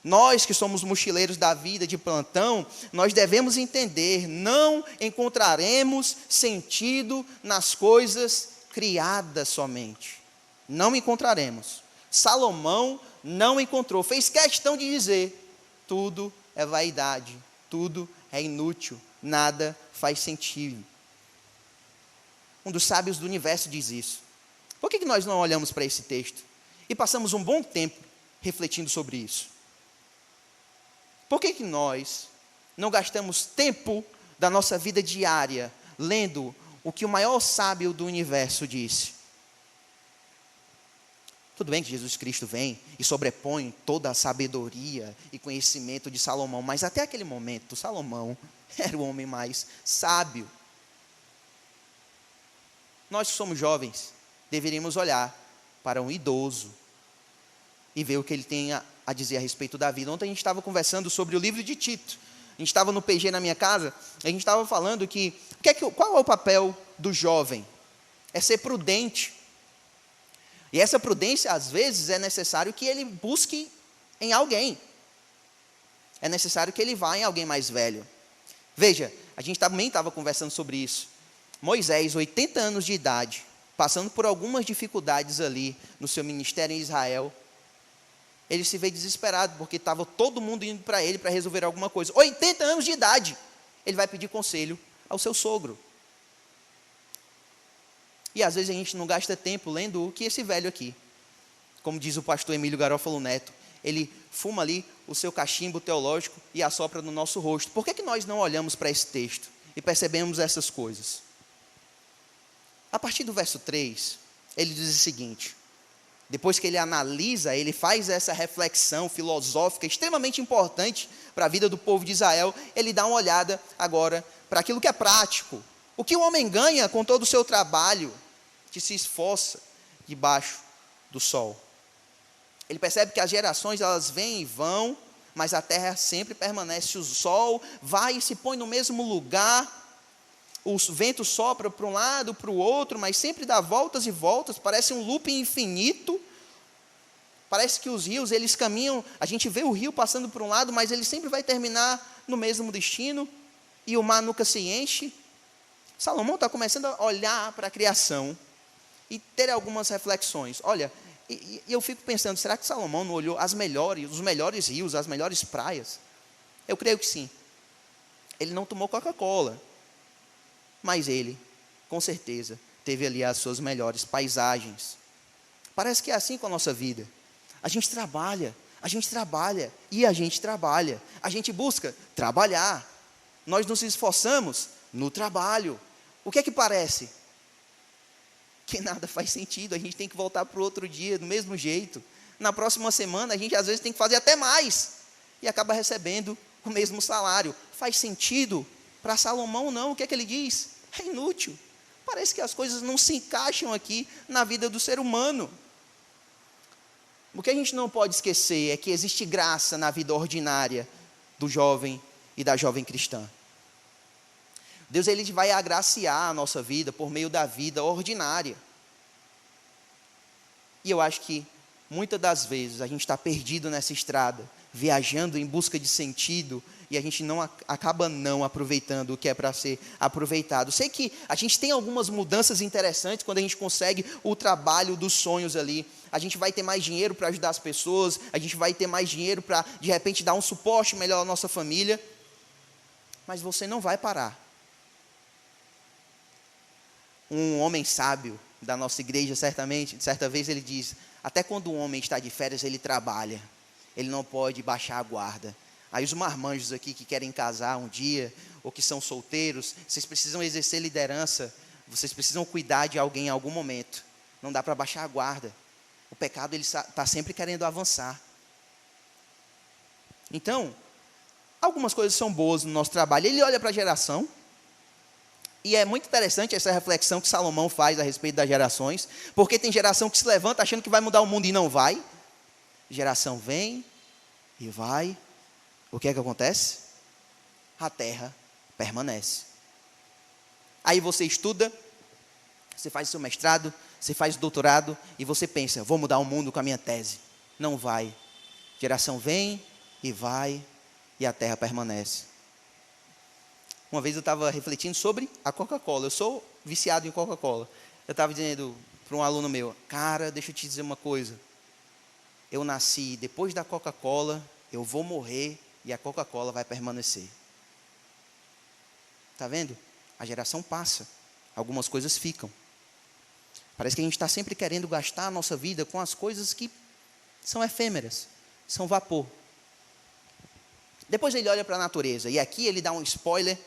Nós que somos mochileiros da vida de plantão, nós devemos entender, não encontraremos sentido nas coisas criadas somente. Não encontraremos. Salomão não encontrou, fez questão de dizer, tudo é vaidade, tudo é inútil, nada faz sentido. Um dos sábios do universo diz isso. Por que nós não olhamos para esse texto e passamos um bom tempo refletindo sobre isso? Por que nós não gastamos tempo da nossa vida diária lendo o que o maior sábio do universo disse? Tudo bem que Jesus Cristo vem e sobrepõe toda a sabedoria e conhecimento de Salomão, mas até aquele momento, Salomão era o homem mais sábio. Nós que somos jovens, deveríamos olhar para um idoso e ver o que ele tem a dizer a respeito da vida. Ontem a gente estava conversando sobre o livro de Tito. A gente estava no PG na minha casa, a gente estava falando qual é o papel do jovem? É ser prudente. E essa prudência, às vezes, é necessário que ele busque em alguém. É necessário que ele vá em alguém mais velho. Veja, a gente também estava conversando sobre isso. Moisés, 80 anos de idade, passando por algumas dificuldades ali no seu ministério em Israel, ele se vê desesperado, porque estava todo mundo indo para ele para resolver alguma coisa. 80 anos de idade, ele vai pedir conselho ao seu sogro. E às vezes a gente não gasta tempo lendo o que esse velho aqui, como diz o pastor Emílio Garófalo Neto, ele fuma ali o seu cachimbo teológico e assopra no nosso rosto. Por que nós não olhamos para esse texto e percebemos essas coisas? A partir do verso 3, ele diz o seguinte: depois que ele analisa, ele faz essa reflexão filosófica extremamente importante para a vida do povo de Israel, ele dá uma olhada agora para aquilo que é prático. O que o homem ganha com todo o seu trabalho, que se esforça debaixo do sol. Ele percebe que as gerações, elas vêm e vão, mas a terra sempre permanece. O sol vai e se põe no mesmo lugar, o vento sopra para um lado, para o outro, mas sempre dá voltas e voltas, parece um looping infinito. Parece que os rios, eles caminham, a gente vê o rio passando por um lado, mas ele sempre vai terminar no mesmo destino, e o mar nunca se enche. Salomão está começando a olhar para a criação e ter algumas reflexões. Olha, e eu fico pensando, será que Salomão não olhou os melhores rios, as melhores praias? Eu creio que sim. Ele não tomou Coca-Cola, mas ele, com certeza, teve ali as suas melhores paisagens. Parece que é assim com a nossa vida. A gente trabalha e a gente trabalha. A gente busca trabalhar. Nós nos esforçamos no trabalho. o que é que parece? Que nada faz sentido, a gente tem que voltar para o outro dia do mesmo jeito. Na próxima semana a gente às vezes tem que fazer até mais e acaba recebendo o mesmo salário. Faz sentido? Para Salomão não, o que é que ele diz? É inútil. Parece que as coisas não se encaixam aqui na vida do ser humano. O que a gente não pode esquecer é que existe graça na vida ordinária do jovem e da jovem cristã. Deus ele vai agraciar a nossa vida por meio da vida ordinária. E eu acho que muitas das vezes a gente está perdido nessa estrada, viajando em busca de sentido, e a gente acaba não aproveitando o que é para ser aproveitado. Sei que a gente tem algumas mudanças interessantes quando a gente consegue o trabalho dos sonhos ali. A gente vai ter mais dinheiro para ajudar as pessoas, a gente vai ter mais dinheiro para, de repente, dar um suporte melhor à nossa família. Mas você não vai parar. Um homem sábio da nossa igreja, certa vez ele diz, até quando um homem está de férias, ele trabalha. Ele não pode baixar a guarda. Aí os marmanjos aqui que querem casar um dia, ou que são solteiros, vocês precisam exercer liderança, vocês precisam cuidar de alguém em algum momento. Não dá para baixar a guarda. O pecado ele está sempre querendo avançar. Então, algumas coisas são boas no nosso trabalho. Ele olha para a geração, e é muito interessante essa reflexão que Salomão faz a respeito das gerações, porque tem geração que se levanta achando que vai mudar o mundo e não vai. Geração vem e vai. O que é que acontece? A terra permanece. Aí você estuda, você faz seu mestrado, você faz doutorado e você pensa, vou mudar o mundo com a minha tese. Não vai. Geração vem e vai e a terra permanece. Uma vez eu estava refletindo sobre a Coca-Cola. Eu sou viciado em Coca-Cola. Eu estava dizendo para um aluno meu, cara, deixa eu te dizer uma coisa. Eu nasci depois da Coca-Cola, eu vou morrer e a Coca-Cola vai permanecer. Está vendo? A geração passa, algumas coisas ficam. Parece que a gente está sempre querendo gastar a nossa vida com as coisas que são efêmeras, são vapor. Depois ele olha para a natureza, e aqui ele dá um spoiler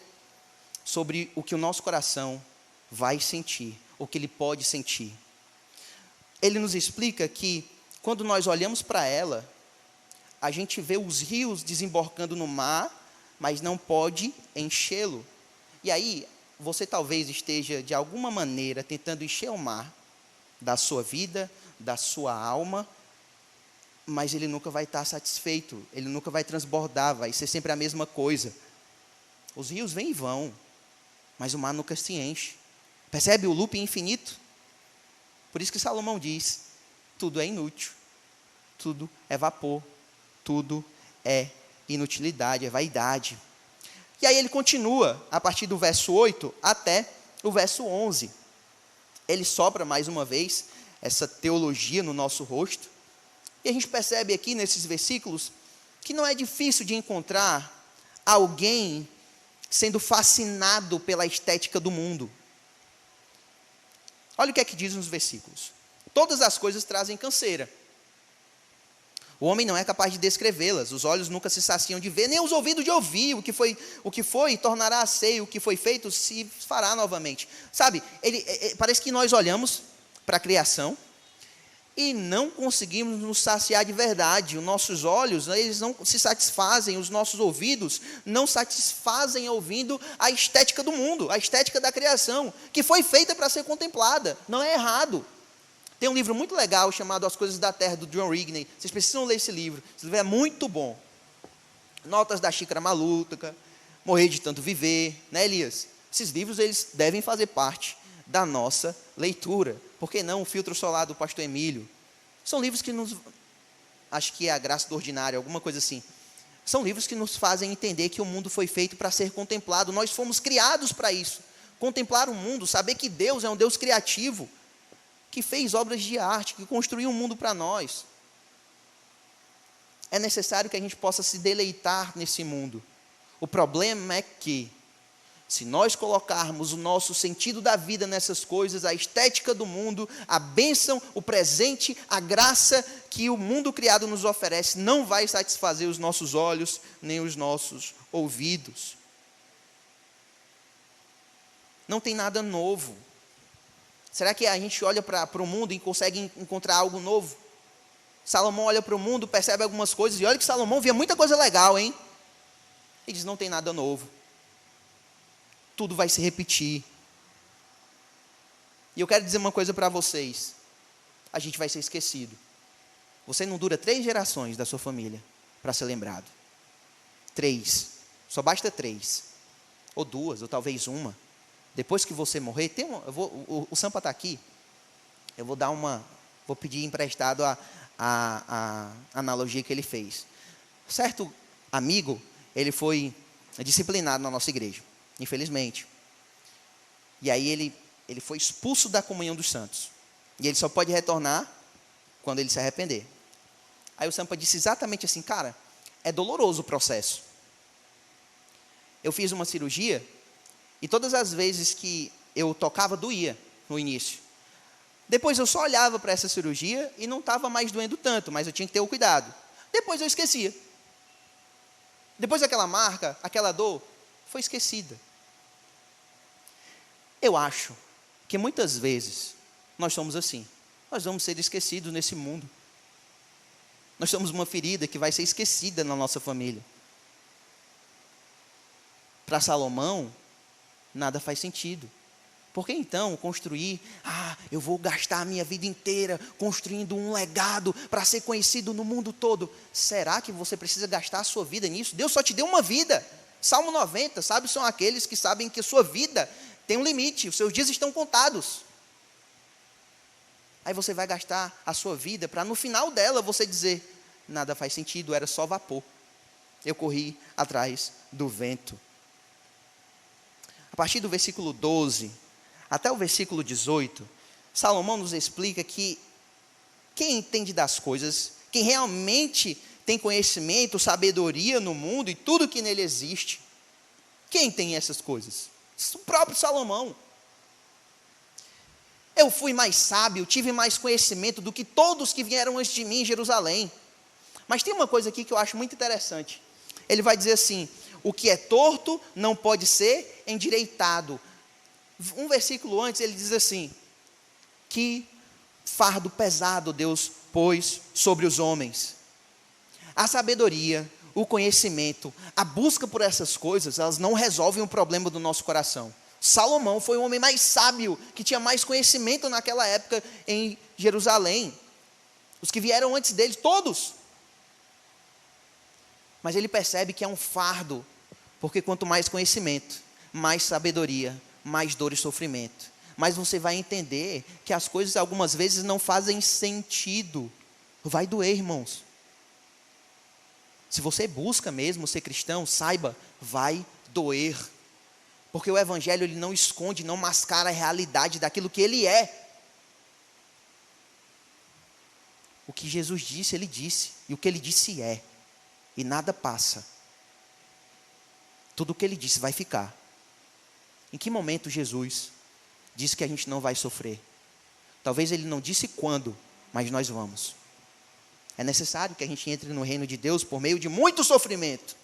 sobre o que o nosso coração vai sentir, o que ele pode sentir. Ele nos explica que, quando nós olhamos para ela, a gente vê os rios desembarcando no mar, mas não pode enchê-lo. E aí, você talvez esteja, de alguma maneira, tentando encher o mar da sua vida, da sua alma, mas ele nunca vai estar satisfeito, ele nunca vai transbordar, vai ser sempre a mesma coisa. Os rios vêm e vão, mas o mar nunca se enche. Percebe o loop infinito? Por isso que Salomão diz, tudo é inútil, tudo é vapor, tudo é inutilidade, é vaidade. E aí ele continua, a partir do verso 8 até o verso 11. Ele sopra mais uma vez essa teologia no nosso rosto. E a gente percebe aqui nesses versículos que não é difícil de encontrar alguém sendo fascinado pela estética do mundo. Olha o que é que diz nos versículos. Todas as coisas trazem canseira. O homem não é capaz de descrevê-las, os olhos nunca se saciam de ver, nem os ouvidos de ouvir. O que foi tornará a ser, o que foi feito se fará novamente. Sabe, parece que nós olhamos para a criação e não conseguimos nos saciar de verdade. Os nossos olhos, eles não se satisfazem, os nossos ouvidos não satisfazem ouvindo a estética do mundo, a estética da criação, que foi feita para ser contemplada. Não é errado. Tem um livro muito legal chamado As Coisas da Terra, do John Rigney. Vocês precisam ler esse livro. Esse livro é muito bom. Notas da Xícara Maluca, Morrer de Tanto Viver, né, Elias? Esses livros, eles devem fazer parte da nossa leitura. Por que não o Filtro Solar do Pastor Emílio? São livros que nos... Acho que é A Graça do Ordinário, alguma coisa assim. São livros que nos fazem entender que o mundo foi feito para ser contemplado. Nós fomos criados para isso. Contemplar o mundo, saber que Deus é um Deus criativo, que fez obras de arte, que construiu um mundo para nós. É necessário que a gente possa se deleitar nesse mundo. O problema é que, se nós colocarmos o nosso sentido da vida nessas coisas, a estética do mundo, a bênção, o presente, a graça que o mundo criado nos oferece, não vai satisfazer os nossos olhos, nem os nossos ouvidos. não tem nada novo. Será que a gente olha para o mundo e consegue encontrar algo novo? Salomão olha para o mundo, percebe algumas coisas, e olha que Salomão via muita coisa legal, hein? E diz, não tem nada novo. Tudo vai se repetir. E eu quero dizer uma coisa para vocês. A gente vai ser esquecido. Você não dura 3 gerações da sua família para ser lembrado. 3. Só basta 3. Ou 2, ou talvez 1. Depois que você morrer, o Sampa está aqui. Eu vou pedir emprestado a analogia que ele fez. Certo amigo, ele foi disciplinado na nossa igreja, infelizmente. E aí ele foi expulso da comunhão dos santos. E ele só pode retornar quando ele se arrepender. Aí o Sampa disse exatamente assim, cara, é doloroso o processo. Eu fiz uma cirurgia e todas as vezes que eu tocava, doía no início. Depois eu só olhava para essa cirurgia e não estava mais doendo tanto, mas eu tinha que ter o cuidado. Depois eu esquecia. Depois aquela marca, aquela dor, foi esquecida. Eu acho que muitas vezes nós somos assim. Nós vamos ser esquecidos nesse mundo. Nós somos uma ferida que vai ser esquecida na nossa família. Para Salomão, nada faz sentido. Por que então construir, eu vou gastar a minha vida inteira construindo um legado para ser conhecido no mundo todo? Será que você precisa gastar a sua vida nisso? Deus só te deu uma vida. Salmo 90, sábios são aqueles que sabem que a sua vida tem um limite, os seus dias estão contados. Aí você vai gastar a sua vida para no final dela você dizer, nada faz sentido, era só vapor. Eu corri atrás do vento. A partir do versículo 12 até o versículo 18, Salomão nos explica que quem entende das coisas, quem realmente tem conhecimento, sabedoria no mundo e tudo que nele existe, quem tem essas coisas? O próprio Salomão. Eu fui mais sábio, tive mais conhecimento do que todos que vieram antes de mim em Jerusalém. Mas tem uma coisa aqui que eu acho muito interessante. Ele vai dizer assim, o que é torto não pode ser endireitado. Um versículo antes ele diz assim, que fardo pesado Deus pôs sobre os homens. A sabedoria, o conhecimento, a busca por essas coisas, elas não resolvem o problema do nosso coração. Salomão foi o homem mais sábio, que tinha mais conhecimento naquela época em Jerusalém. Os que vieram antes dele, todos. Mas ele percebe que é um fardo, porque quanto mais conhecimento, mais sabedoria, mais dor e sofrimento. Mas você vai entender que as coisas algumas vezes não fazem sentido. Vai doer, irmãos. Se você busca mesmo ser cristão, saiba, vai doer. Porque o evangelho ele não esconde, não mascara a realidade daquilo que ele é. O que Jesus disse, ele disse. E o que ele disse é. E nada passa. Tudo o que ele disse vai ficar. Em que momento Jesus disse que a gente não vai sofrer? Talvez ele não disse quando, mas nós vamos. É necessário que a gente entre no reino de Deus por meio de muito sofrimento.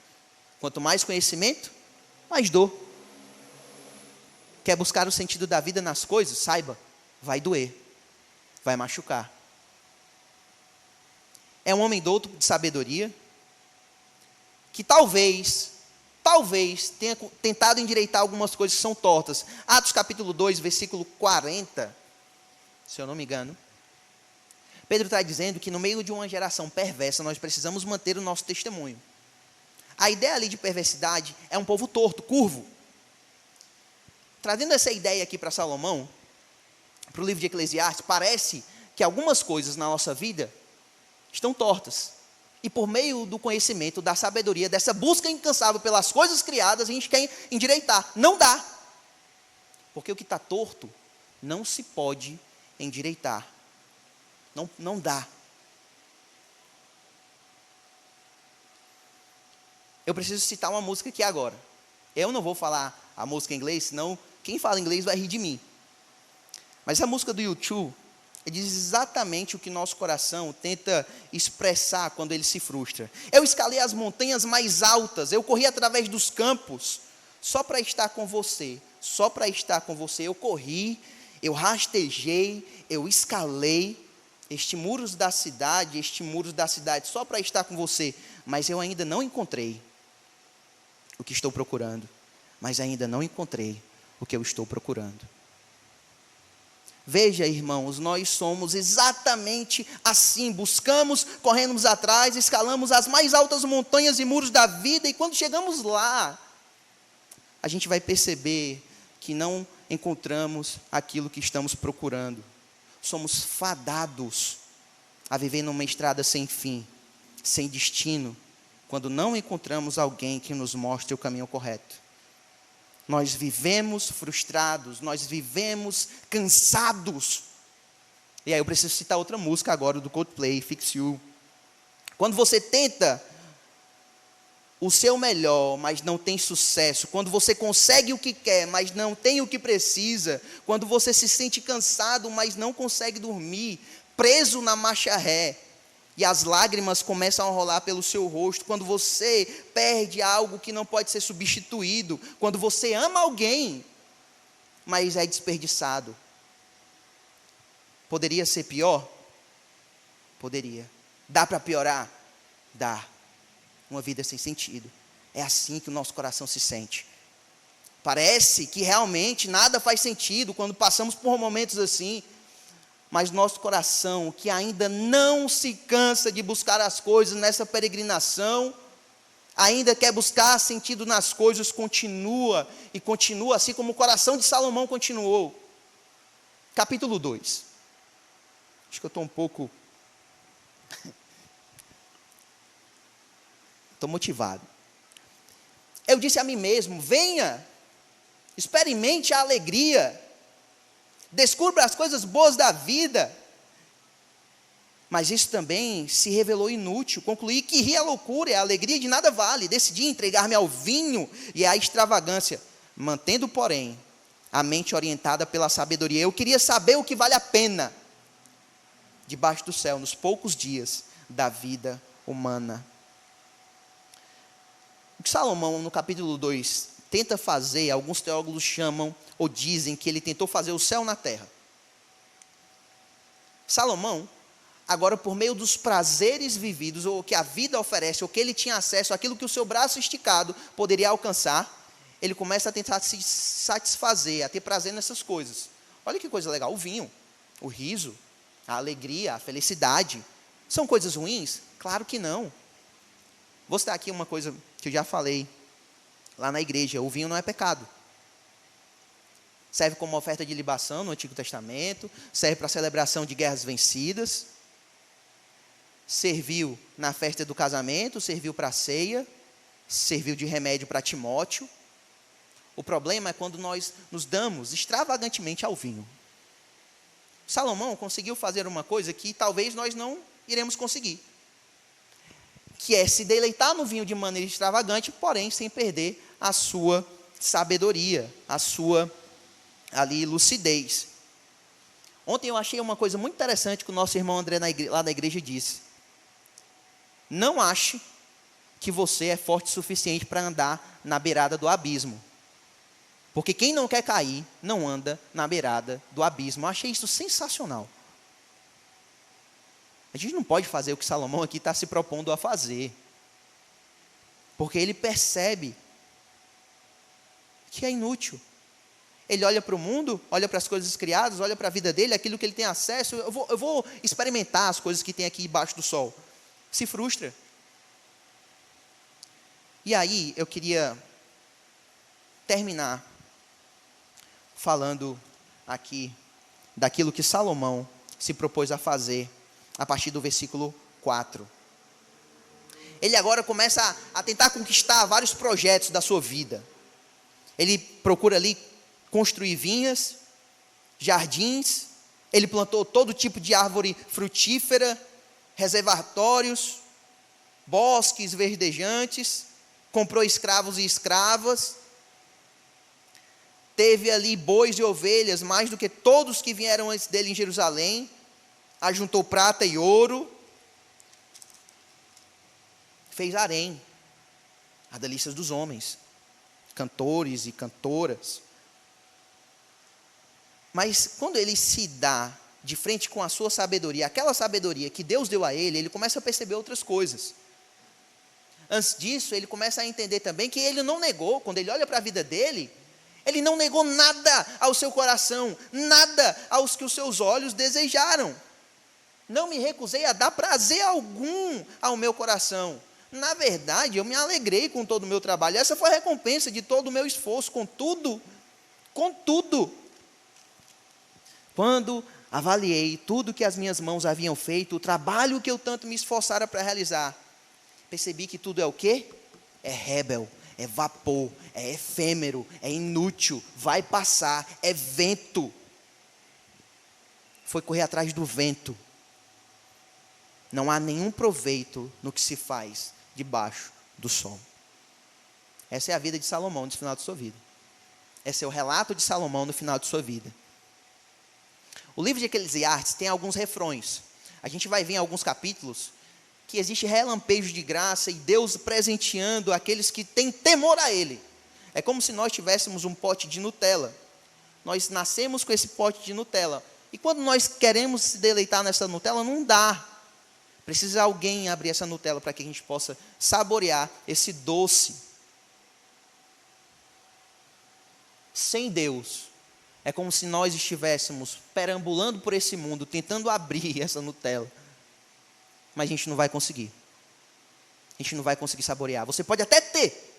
Quanto mais conhecimento, mais dor. Quer buscar o sentido da vida nas coisas? Saiba, vai doer, vai machucar. É um homem douto de sabedoria, que talvez tenha tentado endireitar algumas coisas que são tortas. Atos capítulo 2, versículo 40, se eu não me engano. Pedro está dizendo que no meio de uma geração perversa, nós precisamos manter o nosso testemunho. A ideia ali de perversidade é um povo torto, curvo. Trazendo essa ideia aqui para Salomão, para o livro de Eclesiastes, parece que algumas coisas na nossa vida estão tortas. E por meio do conhecimento, da sabedoria, dessa busca incansável pelas coisas criadas, a gente quer endireitar. Não dá. Porque o que está torto não se pode endireitar. Não dá. Eu preciso citar uma música aqui agora. Eu não vou falar a música em inglês, senão quem fala inglês vai rir de mim. Mas a música do U2 diz exatamente o que nosso coração tenta expressar quando ele se frustra. Eu escalei as montanhas mais altas, eu corri através dos campos, só para estar com você, só para estar com você. Eu corri, eu rastejei, eu escalei este muros da cidade só para estar com você, mas eu ainda não encontrei o que estou procurando, mas ainda não encontrei o que eu estou procurando. Veja, irmãos, nós somos exatamente assim, buscamos, corremos atrás, escalamos as mais altas montanhas e muros da vida, e quando chegamos lá, a gente vai perceber que não encontramos aquilo que estamos procurando. Somos fadados a viver numa estrada sem fim, sem destino, quando não encontramos alguém que nos mostre o caminho correto. Nós vivemos frustrados, nós vivemos cansados. E aí eu preciso citar outra música agora, do Coldplay, Fix You. Quando você tenta o seu melhor, mas não tem sucesso, quando você consegue o que quer, mas não tem o que precisa, quando você se sente cansado, mas não consegue dormir, preso na marcha ré, e as lágrimas começam a rolar pelo seu rosto, quando você perde algo que não pode ser substituído, quando você ama alguém, mas é desperdiçado. Poderia ser pior? Poderia. Dá para piorar? Dá. Uma vida sem sentido. É assim que o nosso coração se sente. Parece que realmente nada faz sentido quando passamos por momentos assim, mas nosso coração, que ainda não se cansa de buscar as coisas nessa peregrinação, ainda quer buscar sentido nas coisas, continua, e continua assim como o coração de Salomão continuou. Capítulo 2. Acho que eu estou um pouco... Estou motivado. Eu disse a mim mesmo, venha, experimente a alegria, descubra as coisas boas da vida. Mas isso também se revelou inútil. Concluí que rir é loucura, a alegria de nada vale. Decidi entregar-me ao vinho e à extravagância, mantendo, porém, a mente orientada pela sabedoria. Eu queria saber o que vale a pena debaixo do céu, nos poucos dias da vida humana. O que Salomão, no capítulo 2, tenta fazer, alguns teólogos chamam ou dizem que ele tentou fazer o céu na terra. Salomão, agora por meio dos prazeres vividos, ou que a vida oferece, ou que ele tinha acesso, aquilo que o seu braço esticado poderia alcançar, ele começa a tentar se satisfazer, a ter prazer nessas coisas. Olha que coisa legal, o vinho, o riso, a alegria, a felicidade, são coisas ruins? Claro que não. Vou citar aqui uma coisa que eu já falei lá na igreja, o vinho não é pecado. Serve como oferta de libação no Antigo Testamento, serve para a celebração de guerras vencidas, serviu na festa do casamento, serviu para a ceia, serviu de remédio para Timóteo. O problema é quando nós nos damos extravagantemente ao vinho. Salomão conseguiu fazer uma coisa que talvez nós não iremos conseguir, que é se deleitar no vinho de maneira extravagante, porém sem perder a sua sabedoria, a sua lucidez. Ontem eu achei uma coisa muito interessante que o nosso irmão André lá da igreja disse. Não ache que você é forte o suficiente para andar na beirada do abismo. Porque quem não quer cair, não anda na beirada do abismo. Eu achei isso sensacional. A gente não pode fazer o que Salomão aqui está se propondo a fazer. Porque ele percebe que é inútil. Ele olha para o mundo, olha para as coisas criadas, olha para a vida dele, aquilo que ele tem acesso. Eu vou experimentar as coisas que tem aqui embaixo do sol. Se frustra. E aí, eu queria terminar falando aqui daquilo que Salomão se propôs a fazer a partir do versículo 4. Ele agora começa a tentar conquistar vários projetos da sua vida. Ele procura ali construir vinhas, jardins, ele plantou todo tipo de árvore frutífera, reservatórios, bosques verdejantes, comprou escravos e escravas, teve ali bois e ovelhas, mais do que todos que vieram antes dele em Jerusalém, ajuntou prata e ouro, fez harém, a delícia dos homens, cantores e cantoras, Mas quando ele se dá de frente com a sua sabedoria, aquela sabedoria que Deus deu a ele, ele começa a perceber outras coisas. Antes disso, ele começa a entender também que ele não negou, quando ele olha para a vida dele, ele não negou nada ao seu coração, nada aos que os seus olhos desejaram. Não me recusei a dar prazer algum ao meu coração. Na verdade, eu me alegrei com todo o meu trabalho. Essa foi a recompensa de todo o meu esforço, contudo, quando avaliei tudo que as minhas mãos haviam feito, o trabalho que eu tanto me esforçara para realizar, percebi que tudo é o quê? É rébel, é vapor, é efêmero, é inútil, vai passar, é vento. Foi correr atrás do vento. Não há nenhum proveito no que se faz debaixo do sol. Essa é a vida de Salomão no final de sua vida. Esse é o relato de Salomão no final de sua vida. O livro de Eclesiastes tem alguns refrões. A gente vai ver em alguns capítulos que existe relampejos de graça e Deus presenteando aqueles que têm temor a Ele. É como se nós tivéssemos um pote de Nutella. Nós nascemos com esse pote de Nutella. E quando nós queremos se deleitar nessa Nutella, não dá. Precisa alguém abrir essa Nutella para que a gente possa saborear esse doce. Sem Deus, é como se nós estivéssemos perambulando por esse mundo, tentando abrir essa Nutella. Mas a gente não vai conseguir. A gente não vai conseguir saborear. Você pode até ter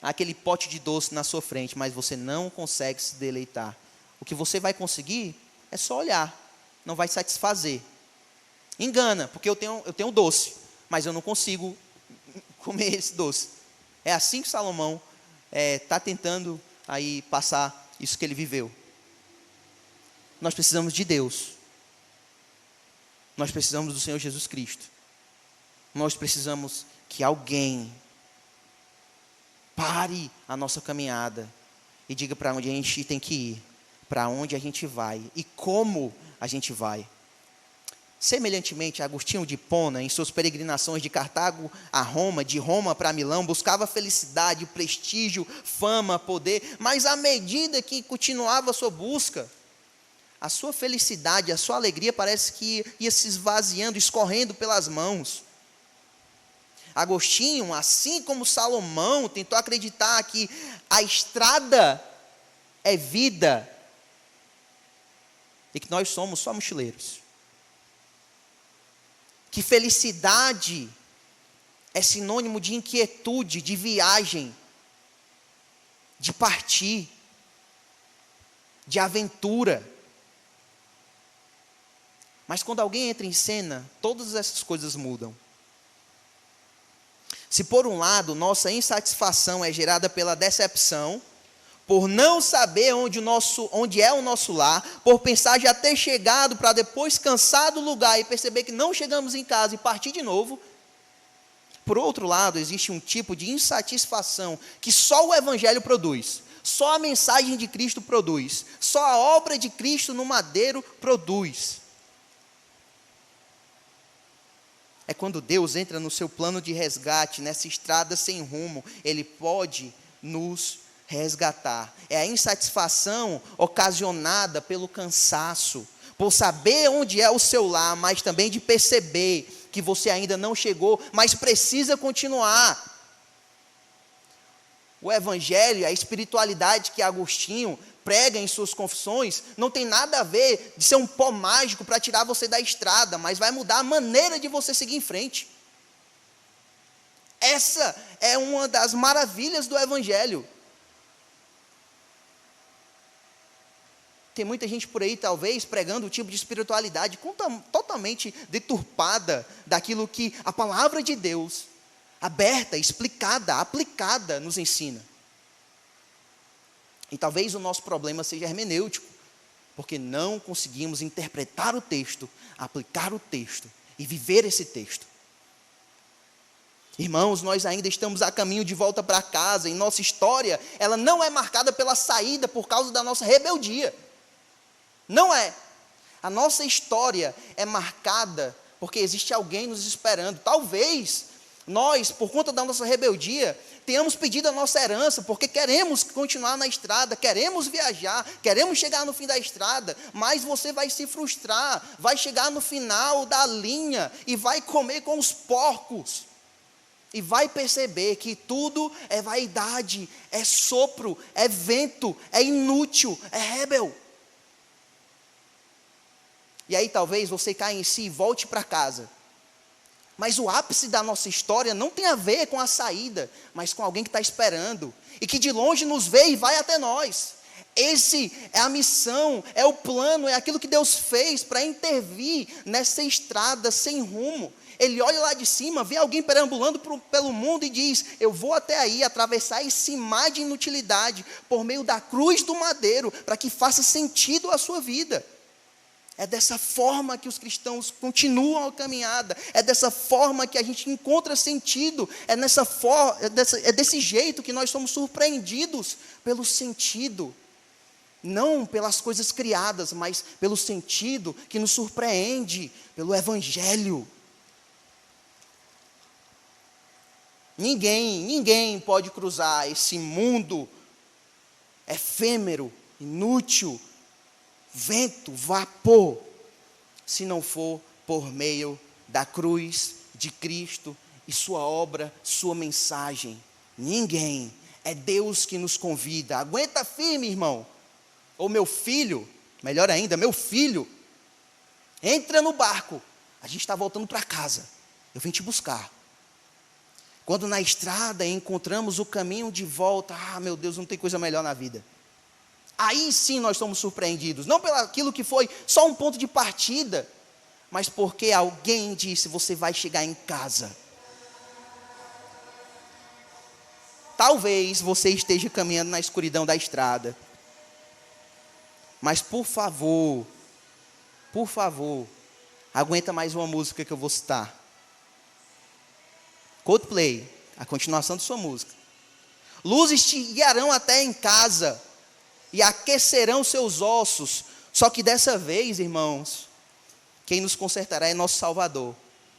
aquele pote de doce na sua frente, mas você não consegue se deleitar. O que você vai conseguir é só olhar. Não vai satisfazer. Engana, porque eu tenho doce, mas eu não consigo comer esse doce. É assim que Salomão está tentando aí passar isso que ele viveu. Nós precisamos de Deus. Nós precisamos do Senhor Jesus Cristo. Nós precisamos que alguém pare a nossa caminhada e diga para onde a gente tem que ir, para onde a gente vai e como a gente vai. Semelhantemente, Agostinho de Hipona, em suas peregrinações de Cartago a Roma, de Roma para Milão, buscava felicidade, prestígio, fama, poder, mas à medida que continuava a sua busca, a sua felicidade, a sua alegria parece que ia se esvaziando, escorrendo pelas mãos. Agostinho, assim como Salomão, tentou acreditar que a estrada é vida e que nós somos só mochileiros. Que felicidade é sinônimo de inquietude, de viagem, de partir, de aventura. Mas quando alguém entra em cena, todas essas coisas mudam. Se por um lado nossa insatisfação é gerada pela decepção, por não saber onde é o nosso lar, por pensar já ter chegado para depois cansar do lugar e perceber que não chegamos em casa e partir de novo. Por outro lado, existe um tipo de insatisfação que só o Evangelho produz, só a mensagem de Cristo produz, só a obra de Cristo no madeiro produz. É quando Deus entra no seu plano de resgate, nessa estrada sem rumo, Ele pode nos resgatar. É a insatisfação ocasionada pelo cansaço, por saber onde é o seu lar, mas também de perceber que você ainda não chegou, mas precisa continuar. O Evangelho, a espiritualidade que Agostinho prega em suas confissões, não tem nada a ver de ser um pó mágico para tirar você da estrada, mas vai mudar a maneira de você seguir em frente. Essa é uma das maravilhas do Evangelho. Tem muita gente por aí, talvez, pregando um tipo de espiritualidade totalmente deturpada daquilo que a palavra de Deus, aberta, explicada, aplicada, nos ensina. E talvez o nosso problema seja hermenêutico, porque não conseguimos interpretar o texto, aplicar o texto e viver esse texto. Irmãos, nós ainda estamos a caminho de volta para casa, e nossa história, ela não é marcada pela saída por causa da nossa rebeldia. Não é. A nossa história é marcada porque existe alguém nos esperando. Talvez nós, por conta da nossa rebeldia, tenhamos pedido a nossa herança, porque queremos continuar na estrada, queremos viajar, queremos chegar no fim da estrada, mas você vai se frustrar, vai chegar no final da linha e vai comer com os porcos. E vai perceber que tudo é vaidade, é sopro, é vento, é inútil, é rebel. E aí talvez você caia em si e volte para casa. Mas o ápice da nossa história não tem a ver com a saída, mas com alguém que está esperando. E que de longe nos vê e vai até nós. Esse é a missão, é o plano, é aquilo que Deus fez para intervir nessa estrada sem rumo. Ele olha lá de cima, vê alguém perambulando pelo mundo e diz: eu vou até aí atravessar esse mar de inutilidade por meio da cruz do madeiro, para que faça sentido a sua vida. É dessa forma que os cristãos continuam a caminhada, é dessa forma que a gente encontra sentido, é desse jeito que nós somos surpreendidos pelo sentido. Não pelas coisas criadas, mas pelo sentido que nos surpreende, pelo Evangelho. Ninguém pode cruzar esse mundo efêmero, inútil, vento, vapor, se não for por meio da cruz de Cristo e sua obra, sua mensagem. Ninguém, é Deus que nos convida. Aguenta firme, irmão. Ou meu filho, melhor ainda, meu filho, entra no barco, a gente está voltando para casa, eu vim te buscar. Quando na estrada encontramos o caminho de volta, meu Deus, não tem coisa melhor na vida. Aí sim nós somos surpreendidos, não pelo aquilo que foi só um ponto de partida, mas porque alguém disse: você vai chegar em casa. Talvez você esteja caminhando na escuridão da estrada, mas por favor, aguenta mais uma música que eu vou citar. Coldplay, a continuação de sua música. Luzes te guiarão até em casa e aquecerão seus ossos. Só que dessa vez, irmãos, quem nos consertará é nosso Salvador.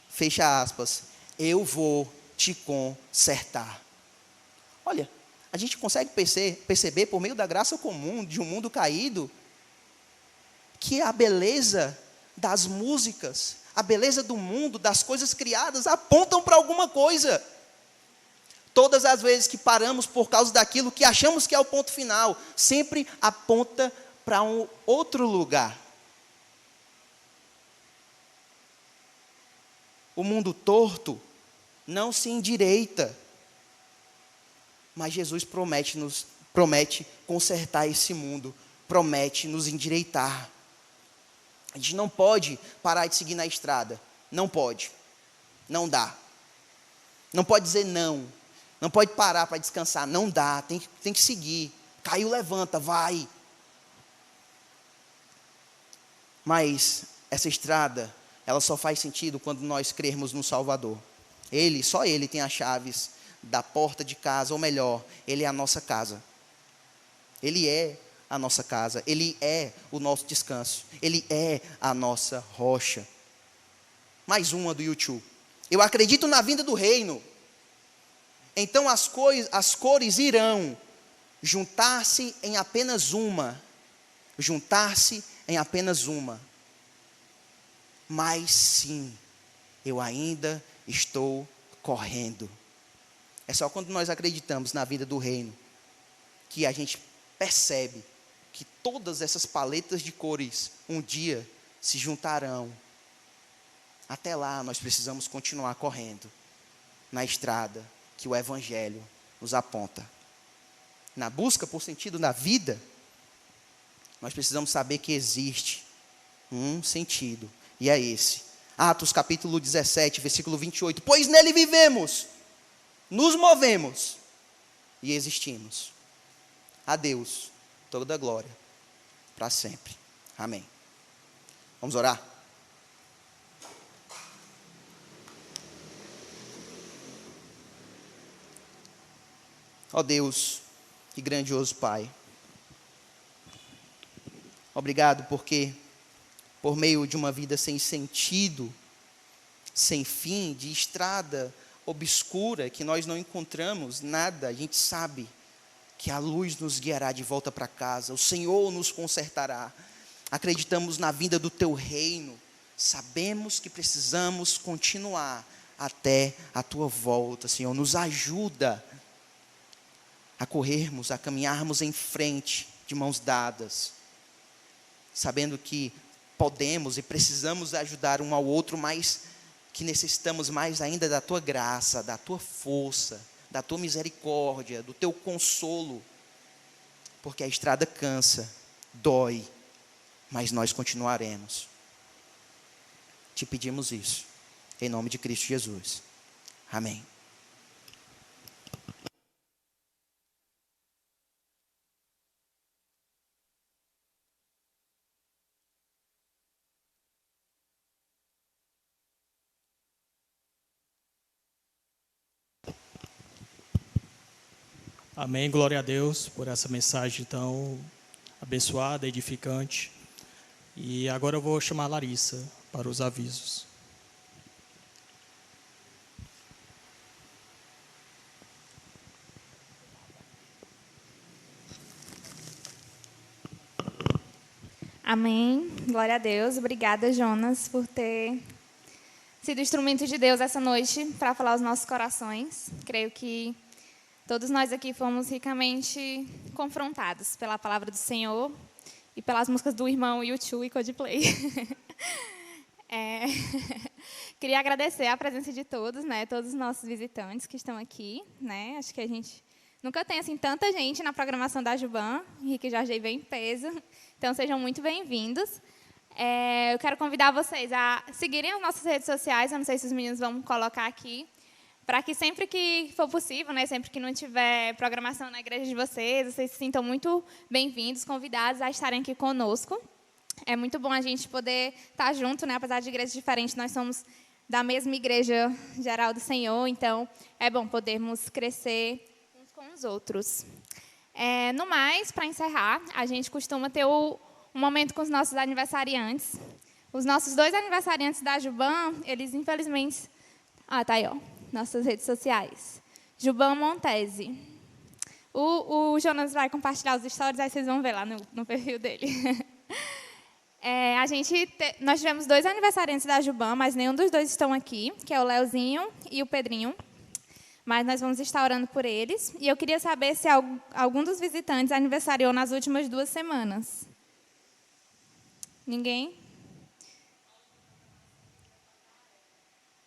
Fecha aspas. Eu vou te consertar. Olha, a gente consegue perceber por meio da graça comum de um mundo caído que a beleza das músicas, a beleza do mundo, das coisas criadas, apontam para alguma coisa. Todas as vezes que paramos por causa daquilo que achamos que é o ponto final, sempre aponta para um outro lugar. O mundo torto não se endireita, mas Jesus promete consertar esse mundo, promete nos endireitar. A gente não pode parar de seguir na estrada. Não pode. Não dá. Não pode dizer não. Não pode parar para descansar. Não dá. Tem que seguir. Caiu, levanta, vai. Mas essa estrada, ela só faz sentido quando nós crermos no Salvador. Só Ele tem as chaves da porta de casa, ou melhor, Ele é a nossa casa. Ele é a nossa casa, Ele é o nosso descanso, Ele é a nossa rocha. Mais uma do YouTube. Eu acredito na vinda do reino. Então as cores irão juntar-se em apenas uma. Juntar-se em apenas uma. Mas sim, eu ainda estou correndo. É só quando nós acreditamos na vinda do reino que a gente percebe que todas essas paletas de cores um dia se juntarão. Até lá nós precisamos continuar correndo na estrada que o Evangelho nos aponta. Na busca por sentido na vida, nós precisamos saber que existe um sentido, e é esse. Atos capítulo 17, versículo 28. Pois nele vivemos, nos movemos e existimos. A Deus toda a glória, para sempre. Amém. Vamos orar? Ó Deus, que grandioso Pai. Obrigado porque, por meio de uma vida sem sentido, sem fim, de estrada obscura, que nós não encontramos nada, a gente sabe que a luz nos guiará de volta para casa, o Senhor nos consertará. Acreditamos na vinda do teu reino, sabemos que precisamos continuar até a tua volta, Senhor. Nos ajuda a corrermos, a caminharmos em frente, de mãos dadas, sabendo que podemos e precisamos ajudar um ao outro, mas que necessitamos mais ainda da tua graça, da tua força, da tua misericórdia, do teu consolo, porque a estrada cansa, dói, mas nós continuaremos. Te pedimos isso, em nome de Cristo Jesus. Amém. Amém, glória a Deus por essa mensagem tão abençoada, edificante. E agora eu vou chamar a Larissa para os avisos. Amém, glória a Deus. Obrigada, Jonas, por ter sido instrumento de Deus essa noite para falar aos nossos corações. Creio que todos nós aqui fomos ricamente confrontados pela palavra do Senhor e pelas músicas do irmão U2 e Coldplay. Queria agradecer a presença de todos, né, todos os nossos visitantes que estão aqui, né. Acho que a gente nunca tem assim tanta gente na programação da Juban. Henrique e Jorge veio em peso, então sejam muito bem-vindos. Eu quero convidar vocês a seguirem as nossas redes sociais. Eu não sei se os meninos vão colocar aqui, para que sempre que for possível, né, sempre que não tiver programação na igreja de vocês se sintam muito bem-vindos, convidados a estarem aqui conosco. É muito bom a gente poder estar junto, né, apesar de igrejas diferentes, nós somos da mesma igreja geral do Senhor, então é bom podermos crescer uns com os outros. No mais, para encerrar, a gente costuma ter um momento com os nossos aniversariantes. Os nossos 2 aniversariantes da Juban, eles infelizmente... tá aí, ó. Nossas redes sociais. Juban Montese. O Jonas vai compartilhar os stories, aí vocês vão ver lá no perfil dele. Nós tivemos 2 aniversariantes da Juban, mas nenhum dos 2 estão aqui, que é o Leozinho e o Pedrinho. Mas nós vamos estar orando por eles. E eu queria saber se algum dos visitantes aniversariou nas últimas 2 semanas. Ninguém?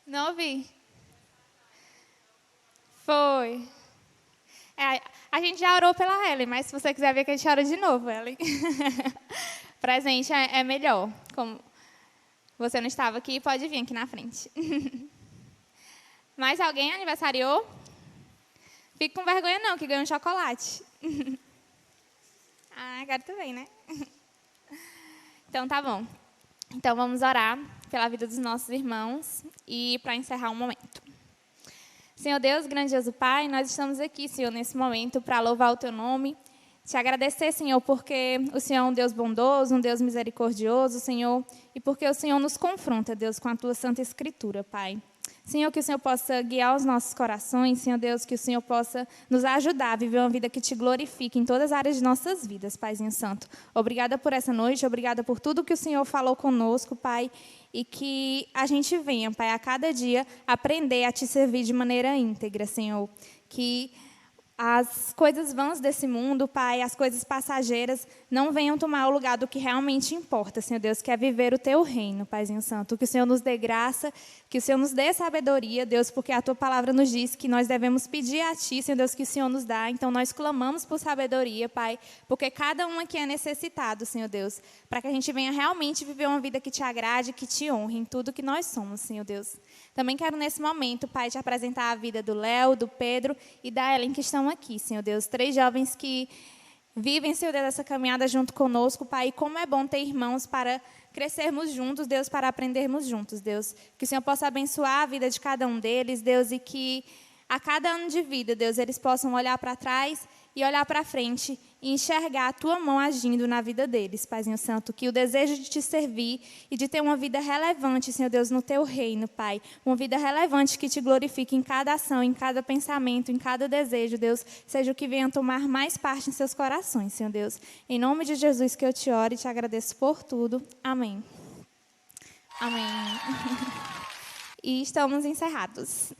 Não ouvi. Foi. A gente já orou pela Ellen, mas se você quiser ver que a gente ora de novo, Ellen. Presente é melhor. Como você não estava aqui, pode vir aqui na frente. Mais alguém aniversariou? Fique com vergonha não, que ganhou um chocolate. Agora tu vem, né? Então tá bom. Então vamos orar pela vida dos nossos irmãos e para encerrar o momento. Senhor Deus, grandioso Pai, nós estamos aqui, Senhor, nesse momento para louvar o Teu nome, te agradecer, Senhor, porque o Senhor é um Deus bondoso, um Deus misericordioso, Senhor, e porque o Senhor nos confronta, Deus, com a Tua Santa Escritura, Pai. Senhor, que o Senhor possa guiar os nossos corações, Senhor Deus, que o Senhor possa nos ajudar a viver uma vida que te glorifique em todas as áreas de nossas vidas, Paizinho Santo. Obrigada por essa noite, obrigada por tudo que o Senhor falou conosco, Pai, e que a gente venha, Pai, a cada dia aprender a te servir de maneira íntegra, Senhor. Que as coisas vãs desse mundo, Pai, as coisas passageiras, não venham tomar o lugar do que realmente importa, Senhor Deus, que é viver o Teu reino, Paizinho Santo. Que o Senhor nos dê graça, que o Senhor nos dê sabedoria, Deus, porque a Tua palavra nos diz que nós devemos pedir a Ti, Senhor Deus, que o Senhor nos dá. Então, nós clamamos por sabedoria, Pai, porque cada um aqui é necessitado, Senhor Deus, para que a gente venha realmente viver uma vida que Te agrade, que Te honre em tudo que nós somos, Senhor Deus. Também quero, nesse momento, Pai, Te apresentar a vida do Léo, do Pedro e da Ellen, que estão aqui, Senhor Deus. 3 jovens que vivem, Senhor Deus, essa caminhada junto conosco, Pai. E como é bom ter irmãos para crescermos juntos, Deus, para aprendermos juntos, Deus. Que o Senhor possa abençoar a vida de cada um deles, Deus, e que a cada ano de vida, Deus, eles possam olhar para trás e olhar para frente e enxergar a Tua mão agindo na vida deles, Paizinho Santo. Que o desejo de Te servir e de ter uma vida relevante, Senhor Deus, no Teu reino, Pai. Uma vida relevante que Te glorifique em cada ação, em cada pensamento, em cada desejo, Deus. Seja o que venha tomar mais parte em seus corações, Senhor Deus. Em nome de Jesus que eu Te oro e Te agradeço por tudo. Amém. Amém. E estamos encerrados.